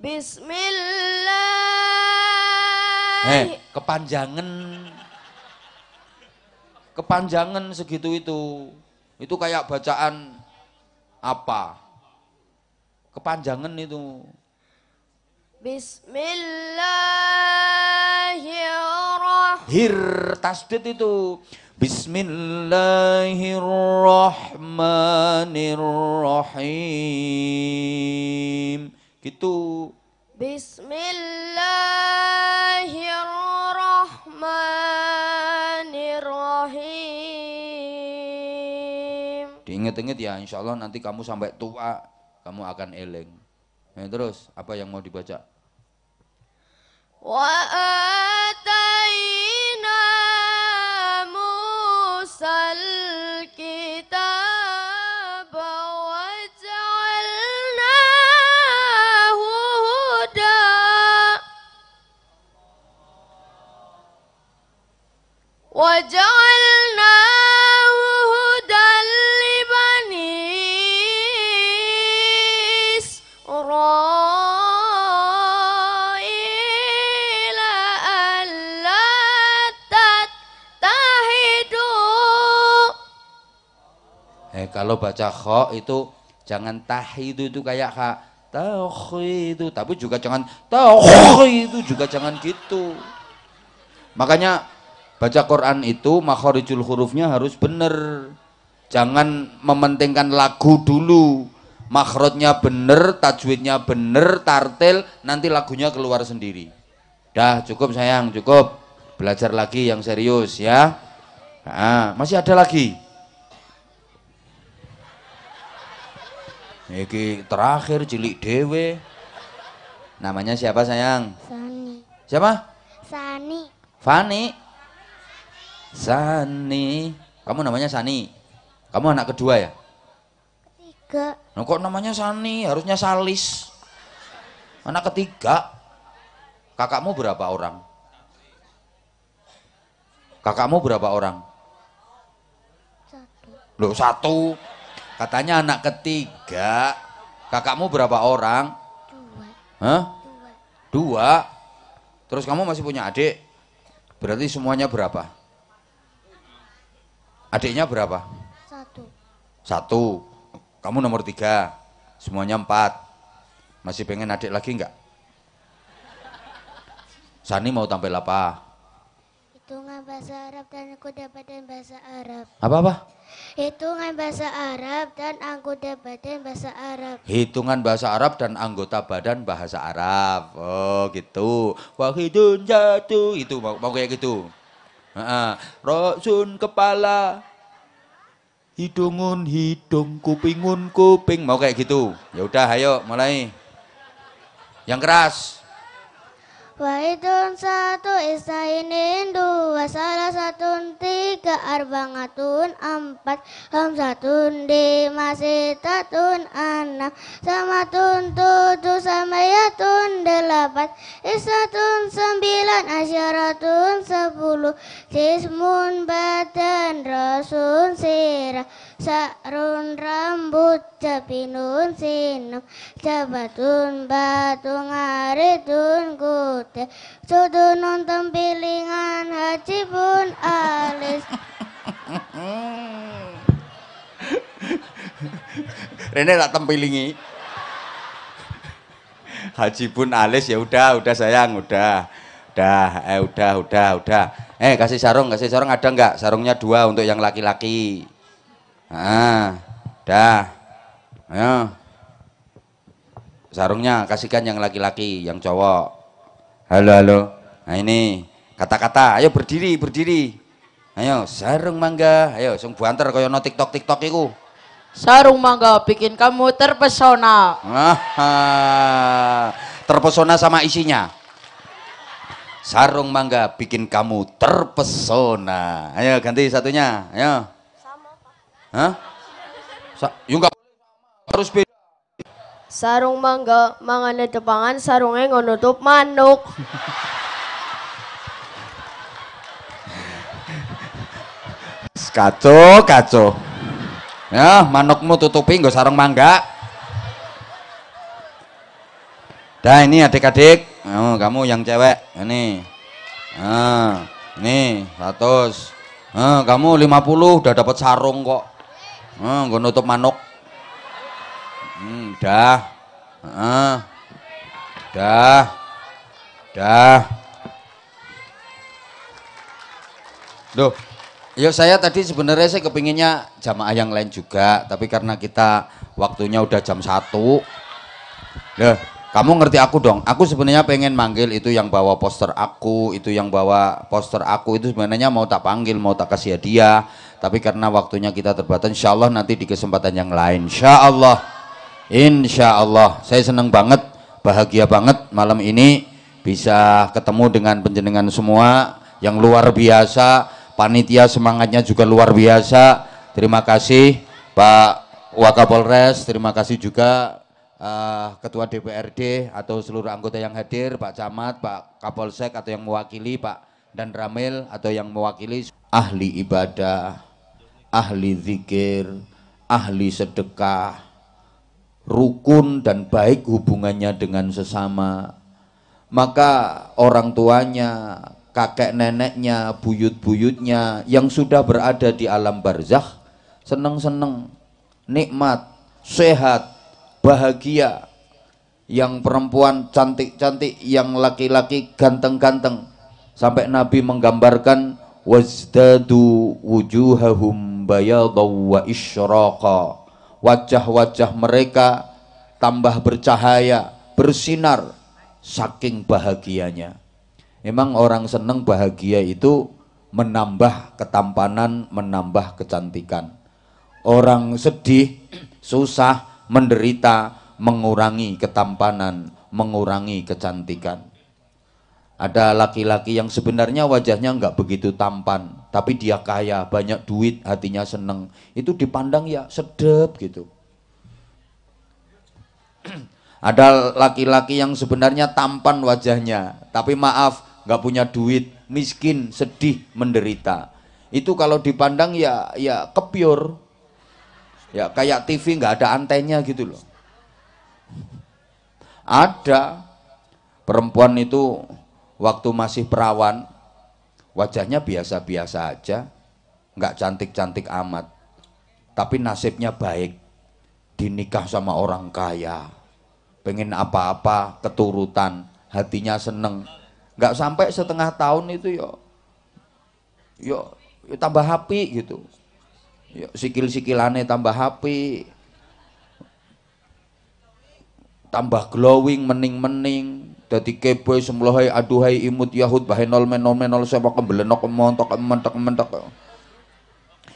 Bismillah.
Kepanjangan segitu itu. Itu kayak bacaan apa? Kepanjangan itu.
Bismillahirrahmanirrahim.
Hir tasdid itu. Bismillahirrahmanirrahim. Gitu.
Bismillahirrahmanirrahim.
Diinget-inget ya, insya Allah nanti kamu sampai tua kamu akan eling. Terus apa yang mau dibaca?
Wa atayna Musal kitab wa ja'alnahu huda wa ja'alnahu hudan li bani Israila alla tattahidu.
Kalau baca kha itu jangan tahidu itu kayak kha itu, tapi juga jangan itu juga jangan gitu. Makanya baca Quran itu makharijul hurufnya harus bener. Jangan mementingkan lagu dulu. Makhrajnya bener, tajwidnya bener, tartil, nanti lagunya keluar sendiri. Dah cukup sayang, cukup. Belajar lagi yang serius ya. Nah, masih ada lagi. Iki terakhir cilik dewe. Namanya siapa sayang?
Sani.
Siapa?
Sani.
Fani. Sani. Kamu namanya Sani. Kamu anak kedua ya?
Tiga.
Nah, kok namanya Sani? Harusnya Salis. Anak ketiga. Kakakmu berapa orang? Kakakmu berapa orang?
Satu.
Loh, satu. Katanya anak ketiga. Kakakmu berapa orang?
Dua.
Hah?
Dua.
2. Terus kamu masih punya adik? Berarti semuanya berapa? Adiknya berapa?
Satu.
1. Kamu nomor 3. Semuanya 4. Masih pengen adik lagi enggak? Sani mau tampil apa?
Hitungan bahasa Arab dan anggota badan bahasa Arab.
Apa-apa?
Hitungan bahasa Arab dan anggota badan bahasa Arab.
Hitungan bahasa Arab dan anggota badan bahasa Arab. Oh gitu. Wahidun jatuh. Itu mau kayak gitu. Rosun kepala. Hidungun hidung, kupingun kuping. Mau kayak gitu. Ya udah ayo mulai. Yang keras.
Wahidun satu, isainin dua, salah satun tiga, arbangatun empat, hamsatun lima, sitatun enam, samatun tujuh, samayatun 8, isatun 9, asyaratun 10, jismun badan, rasun sirah, sa'run rambut, japinun sinum, jabatun batu, ngaritun kute, sudunun tempilingan, haji pun alis.
Rene tak tempilingi. Haji pun alis ya udah sayang, udah. Kasih sarung ada nggak? Sarungnya 2 untuk yang laki-laki. Dah. Ayo. Sarungnya kasihkan yang laki-laki, yang cowok. Halo, halo. Nah ini kata-kata, ayo berdiri, berdiri. Ayo, sarung mangga. Ayo, sing buanter kaya no TikTok iku.
Sarung mangga bikin kamu terpesona.
Terpesona sama isinya. Sarung mangga bikin kamu terpesona. Ayo ganti satunya. Ayo. Sama, Pak. Hah? Yuk enggak harus beda.
Sarung mangga mangane depangan sarungnya ngonutup manuk.
Kacau. Ya, manukmu tutupi nggo sarung mangga. Dah ini adik-adik, kamu yang cewek, ini. Ini 100. Kamu 50 udah dapat sarung kok. Nggo nutup manuk. Dah. Loh. Ya saya tadi sebenarnya saya kepinginnya jamaah yang lain juga, tapi karena kita waktunya udah jam 1. Loh, kamu ngerti aku dong. Aku sebenarnya pengen manggil itu yang bawa poster aku, itu yang bawa poster aku itu sebenarnya mau tak panggil, mau tak kasih hadiah. Tapi karena waktunya kita terbatas, insya Allah nanti di kesempatan yang lain. Insya Allah. Saya senang banget, bahagia banget malam ini bisa ketemu dengan penjenengan semua yang luar biasa. Panitia semangatnya juga luar biasa. Terima kasih Pak Wakapolres, terima kasih juga Ketua DPRD atau seluruh anggota yang hadir, Pak Camat, Pak Kapolsek atau yang mewakili, Pak dan Ramil atau yang mewakili ahli ibadah, ahli zikir, ahli sedekah, rukun dan baik hubungannya dengan sesama. Maka orang tuanya, kakek neneknya, buyut-buyutnya yang sudah berada di alam barzakh seneng-seneng, nikmat, sehat, bahagia. Yang perempuan cantik-cantik, yang laki-laki ganteng-ganteng. Sampai Nabi menggambarkan wazdadu wujuhahum bayadaw wa isyraqa. Wajah-wajah mereka tambah bercahaya, bersinar saking bahagianya. Memang orang seneng bahagia itu menambah ketampanan, menambah kecantikan. Orang sedih, susah, menderita, mengurangi ketampanan, mengurangi kecantikan. Ada laki-laki yang sebenarnya wajahnya nggak begitu tampan, tapi dia kaya, banyak duit, hatinya seneng. Itu dipandang ya sedep gitu. Ada laki-laki yang sebenarnya tampan wajahnya, tapi maaf, nggak punya duit, miskin, sedih, menderita. Itu kalau dipandang ya kepiur, ya kayak TV nggak ada antennya gitu loh. Ada perempuan itu waktu masih perawan, wajahnya biasa-biasa aja, nggak cantik-cantik amat, tapi nasibnya baik, dinikah sama orang kaya, pengen apa-apa keturutan, hatinya seneng. Nggak sampai setengah tahun itu yo tambah happy gitu. Yo sikil-sikilane tambah happy. Tambah glowing, mening-mening, dadi keboy semlohai aduhai imut yahud bahenol menol sepak kebelenok kemontok kementek.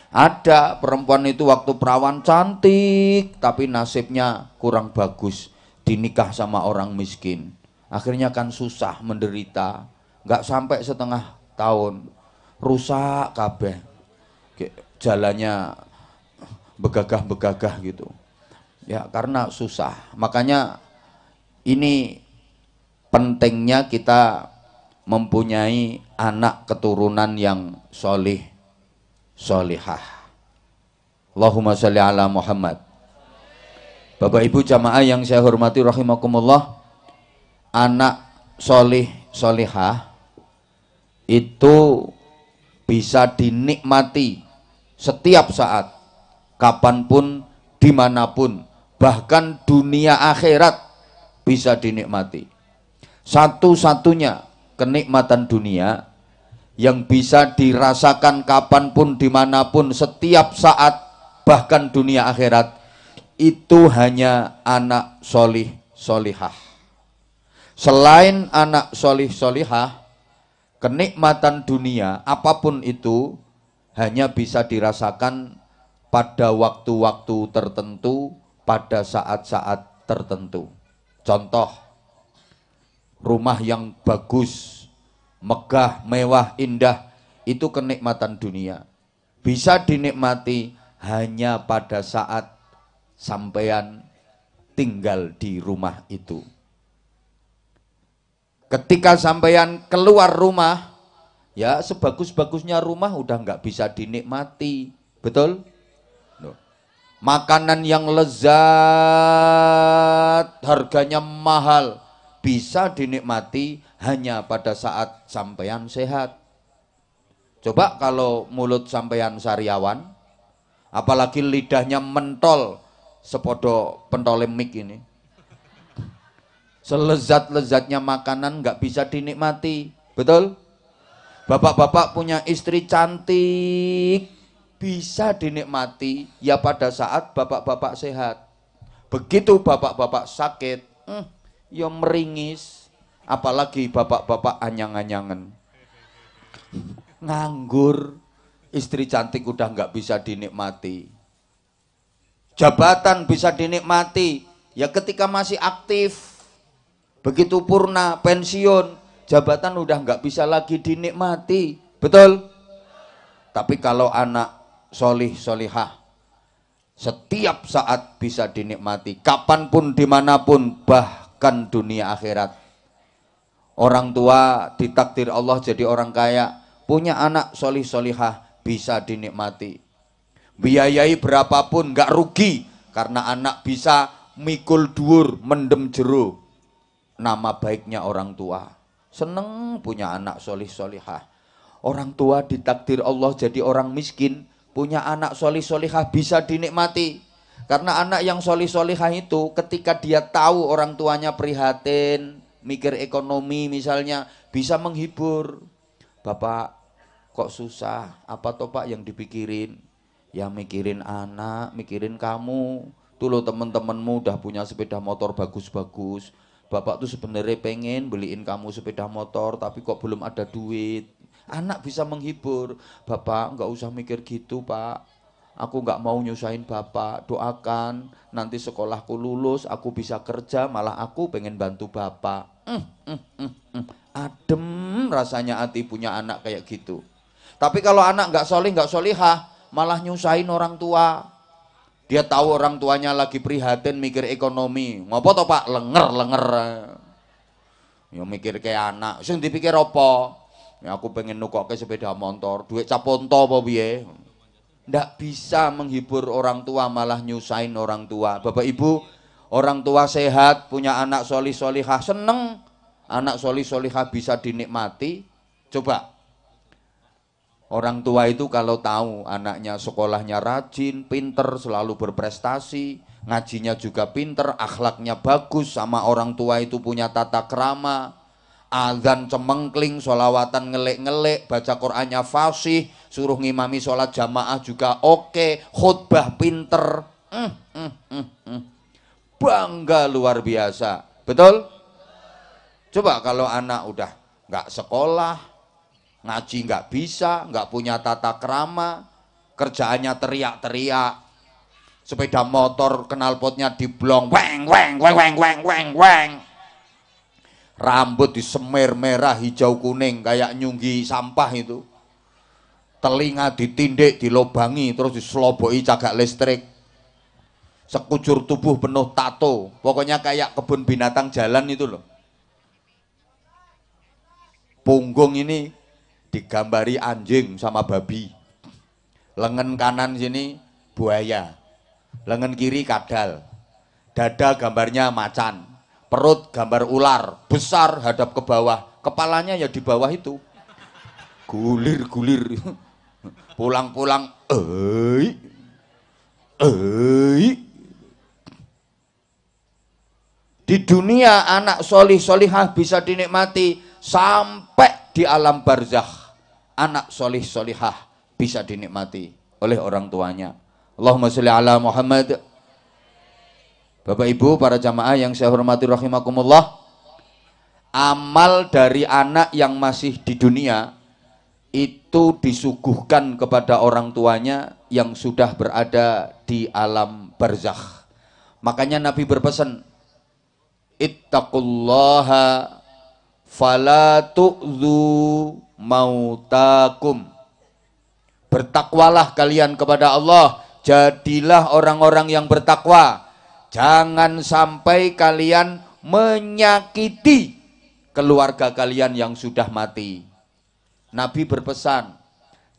Ada perempuan itu waktu perawan cantik, tapi nasibnya kurang bagus, dinikah sama orang miskin. Akhirnya kan susah, menderita, nggak sampai setengah tahun, rusak kabeh, jalannya begagah gitu. Ya karena susah. Makanya ini pentingnya kita mempunyai anak keturunan yang solih, solihah. Allahumma sholli ala Muhammad. Bapak Ibu jamaah yang saya hormati rahimakumullah, anak solih solihah itu bisa dinikmati setiap saat, kapanpun, dimanapun, bahkan dunia akhirat bisa dinikmati. Satu-satunya kenikmatan dunia yang bisa dirasakan kapanpun, dimanapun, setiap saat bahkan dunia akhirat, itu hanya anak solih solihah. Selain anak solih solihah, kenikmatan dunia apapun itu hanya bisa dirasakan pada waktu-waktu tertentu, pada saat-saat tertentu. Contoh, rumah yang bagus, megah, mewah, indah, itu kenikmatan dunia. Bisa dinikmati hanya pada saat sampean tinggal di rumah itu. Ketika sampean keluar rumah, ya sebagus-bagusnya rumah udah nggak bisa dinikmati, betul? Makanan yang lezat, harganya mahal, bisa dinikmati hanya pada saat sampean sehat. Coba kalau mulut sampean sariawan, apalagi lidahnya mentol, sepodo pentole mik ini. Selezat-lezatnya makanan nggak bisa dinikmati, betul? Bapak-bapak punya istri cantik, bisa dinikmati ya pada saat bapak-bapak sehat. Begitu bapak-bapak sakit, ya meringis. Apalagi bapak-bapak anyang-anyangan. Nganggur, istri cantik udah nggak bisa dinikmati. Jabatan bisa dinikmati ya ketika masih aktif. Begitu purna, pensiun, jabatan udah nggak bisa lagi dinikmati, betul? Tapi kalau anak solih solihah, setiap saat bisa dinikmati, kapanpun, dimanapun, bahkan dunia akhirat. Orang tua ditakdir Allah jadi orang kaya, punya anak solih solihah, bisa dinikmati. Biayai berapapun nggak rugi, karena anak bisa mikul dhuwur, mendem jero. Nama baiknya orang tua. Seneng punya anak solih solihah. Orang tua ditakdir Allah jadi orang miskin, punya anak solih solihah, bisa dinikmati. Karena anak yang solih solihah itu ketika dia tahu orang tuanya prihatin, mikir ekonomi misalnya, bisa menghibur. Bapak kok susah, apa toh Pak yang dipikirin? Ya mikirin anak, mikirin kamu. Tuh lo temen-temenmu udah punya sepeda motor bagus-bagus. Bapak tuh sebenarnya pengen beliin kamu sepeda motor, tapi kok belum ada duit. Anak bisa menghibur. Bapak nggak usah mikir gitu Pak. Aku nggak mau nyusahin Bapak. Doakan nanti sekolahku lulus, aku bisa kerja, malah aku pengen bantu Bapak. Adem rasanya hati punya anak kayak gitu. Tapi kalau anak nggak solih, nggak solihah, malah nyusahin orang tua. Dia tahu orang tuanya lagi prihatin mikir ekonomi. Ngopo toh Pak? Lenger. Ya mikir kayak anak. Sing dipikir apa? Ya aku pengen nukokke sepeda motor. Duit caponto apa piye? Ndak bisa menghibur orang tua, malah nyusahin orang tua. Bapak Ibu, orang tua sehat, punya anak solih solihah, seneng. Anak solih solihah bisa dinikmati. Coba. Orang tua itu kalau tahu anaknya sekolahnya rajin, pinter, selalu berprestasi, ngajinya juga pinter, akhlaknya bagus, sama orang tua itu punya tata krama, azan cemengkling, sholawatan ngelek-ngelek, baca Qur'annya fasih, suruh ngimami sholat jamaah juga oke, khutbah pinter, bangga luar biasa, betul? Coba kalau anak udah nggak sekolah, ngaji nggak bisa, nggak punya tata krama, kerjaannya teriak-teriak, sepeda motor knalpotnya diblong, weng, rambut disemir merah, hijau, kuning, kayak nyunggi sampah itu, telinga ditindik, dilobangi, terus diseloboki cagak listrik, sekujur tubuh penuh tato, pokoknya kayak kebun binatang jalan itu loh. Punggung ini digambari anjing sama babi, lengan kanan sini buaya, lengan kiri kadal, dada gambarnya macan, perut gambar ular besar hadap ke bawah, kepalanya ya di bawah itu, gulir-gulir, pulang-pulang, Di dunia anak solih solihah bisa dinikmati sampai di alam barzakh. Anak solih solihah bisa dinikmati oleh orang tuanya. Allahumma sholli ala Muhammad. Bapak Ibu, para jamaah yang saya hormati rahimakumullah, amal dari anak yang masih di dunia itu disuguhkan kepada orang tuanya yang sudah berada di alam barzakh. Makanya Nabi berpesan, ittaqullaha fala tu'dzu mautakum. Bertakwalah kalian kepada Allah, jadilah orang-orang yang bertakwa. Jangan sampai kalian menyakiti keluarga kalian yang sudah mati. Nabi berpesan,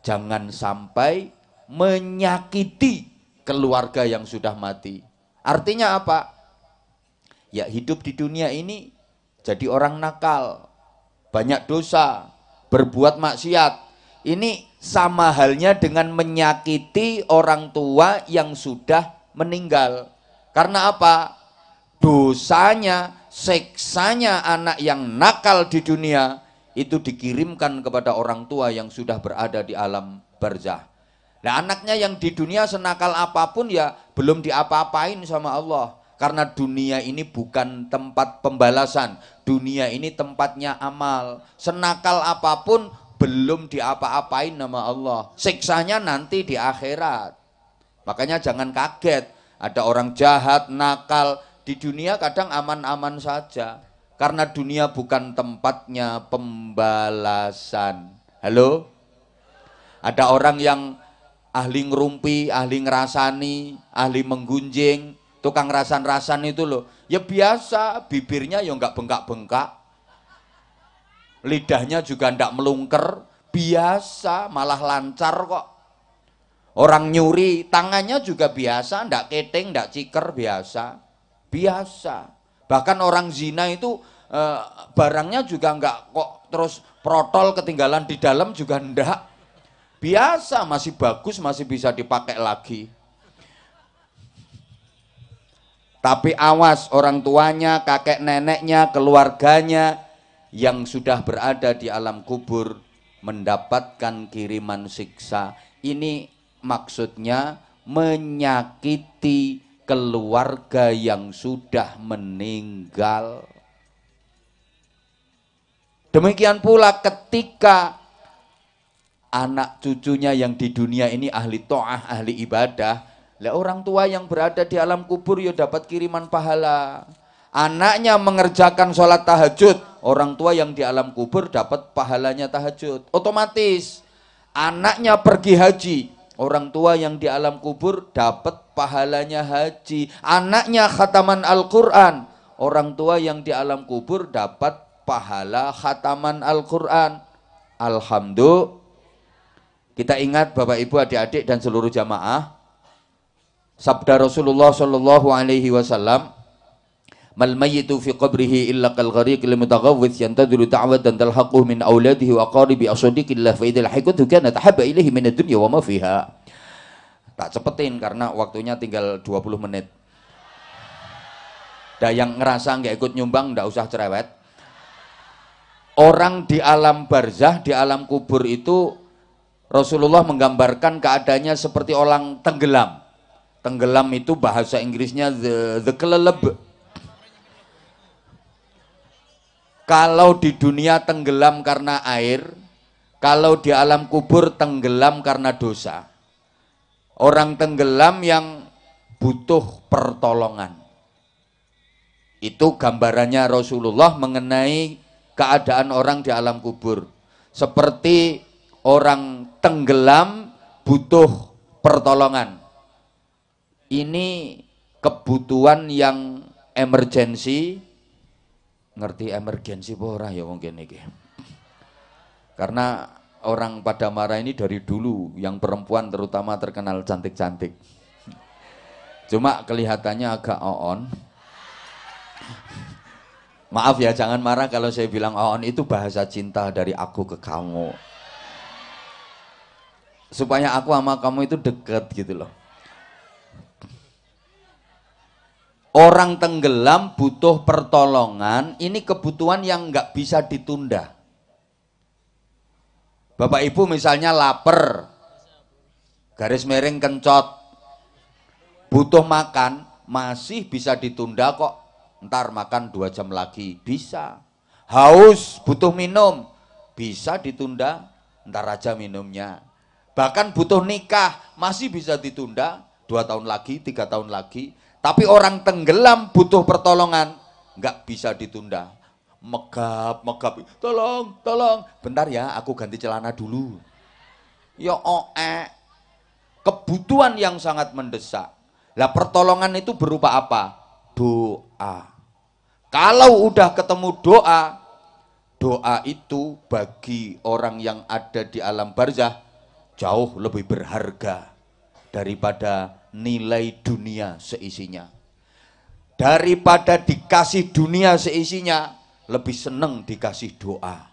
jangan sampai menyakiti keluarga yang sudah mati. Artinya apa? Ya, hidup di dunia ini jadi orang nakal, banyak dosa, berbuat maksiat. Ini sama halnya dengan menyakiti orang tua yang sudah meninggal. Karena apa? Dosanya, seksanya anak yang nakal di dunia itu dikirimkan kepada orang tua yang sudah berada di alam barzah. Nah, anaknya yang di dunia senakal apapun ya belum diapa-apain sama Allah. Karena dunia ini bukan tempat pembalasan, dunia ini tempatnya amal. Senakal apapun belum diapa-apain nama Allah. Siksanya nanti di akhirat. Makanya jangan kaget. Ada orang jahat, nakal. Di dunia kadang aman-aman saja. Karena dunia bukan tempatnya pembalasan. Halo? Ada orang yang ahli ngerumpi, ahli ngerasani, ahli menggunjing, tukang rasan-rasan itu loh. Ya biasa, bibirnya ya enggak bengkak-bengkak. Lidahnya juga enggak melungker, biasa, malah lancar kok. Orang nyuri, tangannya juga biasa, enggak keting, enggak ciker, biasa. Biasa. Bahkan orang zina itu barangnya juga enggak kok terus protol ketinggalan di dalam juga enggak. Biasa, masih bagus, masih bisa dipakai lagi. Tapi awas, orang tuanya, kakek neneknya, keluarganya yang sudah berada di alam kubur mendapatkan kiriman siksa. Ini maksudnya menyakiti keluarga yang sudah meninggal. Demikian pula ketika anak cucunya yang di dunia ini ahli ta'ah, ahli ibadah, lah orang tua yang berada di alam kubur ya dapat kiriman pahala. Anaknya mengerjakan sholat tahajud, orang tua yang di alam kubur dapat pahalanya tahajud. Otomatis anaknya pergi haji, orang tua yang di alam kubur dapat pahalanya haji. Anaknya khataman Al-Quran, orang tua yang di alam kubur dapat pahala khataman Al-Quran. Alhamdulillah. Kita ingat Bapak Ibu adik-adik dan seluruh jamaah, sabda Rasulullah sallallahu alaihi wasallam, mal mayyitu fi qabrihi illa kal ghariqil mutaghawwith yantadhiru da'watan talhaquhu min auladihi wa qaribi asadiqillah fa idza lahiqatu kana tahabba ilaihi min ad-dunya wa ma fiha. Tak cepetin karena waktunya tinggal 20 menit. Dah yang ngerasa nggak ikut nyumbang nggak usah cerewet. Orang di alam barzah, di alam kubur itu Rasulullah menggambarkan keadaannya seperti orang tenggelam. Tenggelam itu bahasa Inggrisnya the keleleb. Kalau di dunia tenggelam karena air, kalau di alam kubur tenggelam karena dosa. Orang tenggelam yang butuh pertolongan. Itu gambarannya Rasulullah mengenai keadaan orang di alam kubur. Seperti orang tenggelam butuh pertolongan. Ini kebutuhan yang emergensi. Ngerti emergensi ora ya mungkin iki. Karena orang pada marah ini dari dulu, yang perempuan terutama terkenal cantik-cantik. Cuma kelihatannya agak on. Maaf ya, jangan marah kalau saya bilang on, itu bahasa cinta dari aku ke kamu. Supaya aku sama kamu itu deket gitu loh. Orang tenggelam butuh pertolongan, ini kebutuhan yang nggak bisa ditunda. Bapak Ibu misalnya lapar, garis miring kencot, butuh makan masih bisa ditunda kok, ntar makan 2 jam lagi bisa. Haus butuh minum bisa ditunda, ntar aja minumnya. Bahkan butuh nikah masih bisa ditunda 2 tahun lagi, 3 tahun lagi. Tapi orang tenggelam butuh pertolongan nggak bisa ditunda. Megap, tolong, bentar ya, aku ganti celana dulu. Ya kebutuhan yang sangat mendesak. Lah pertolongan itu berupa apa? Doa. Kalau udah ketemu doa, doa itu bagi orang yang ada di alam barzah jauh lebih berharga daripada nilai dunia seisinya. Daripada dikasih dunia seisinya, lebih seneng dikasih doa.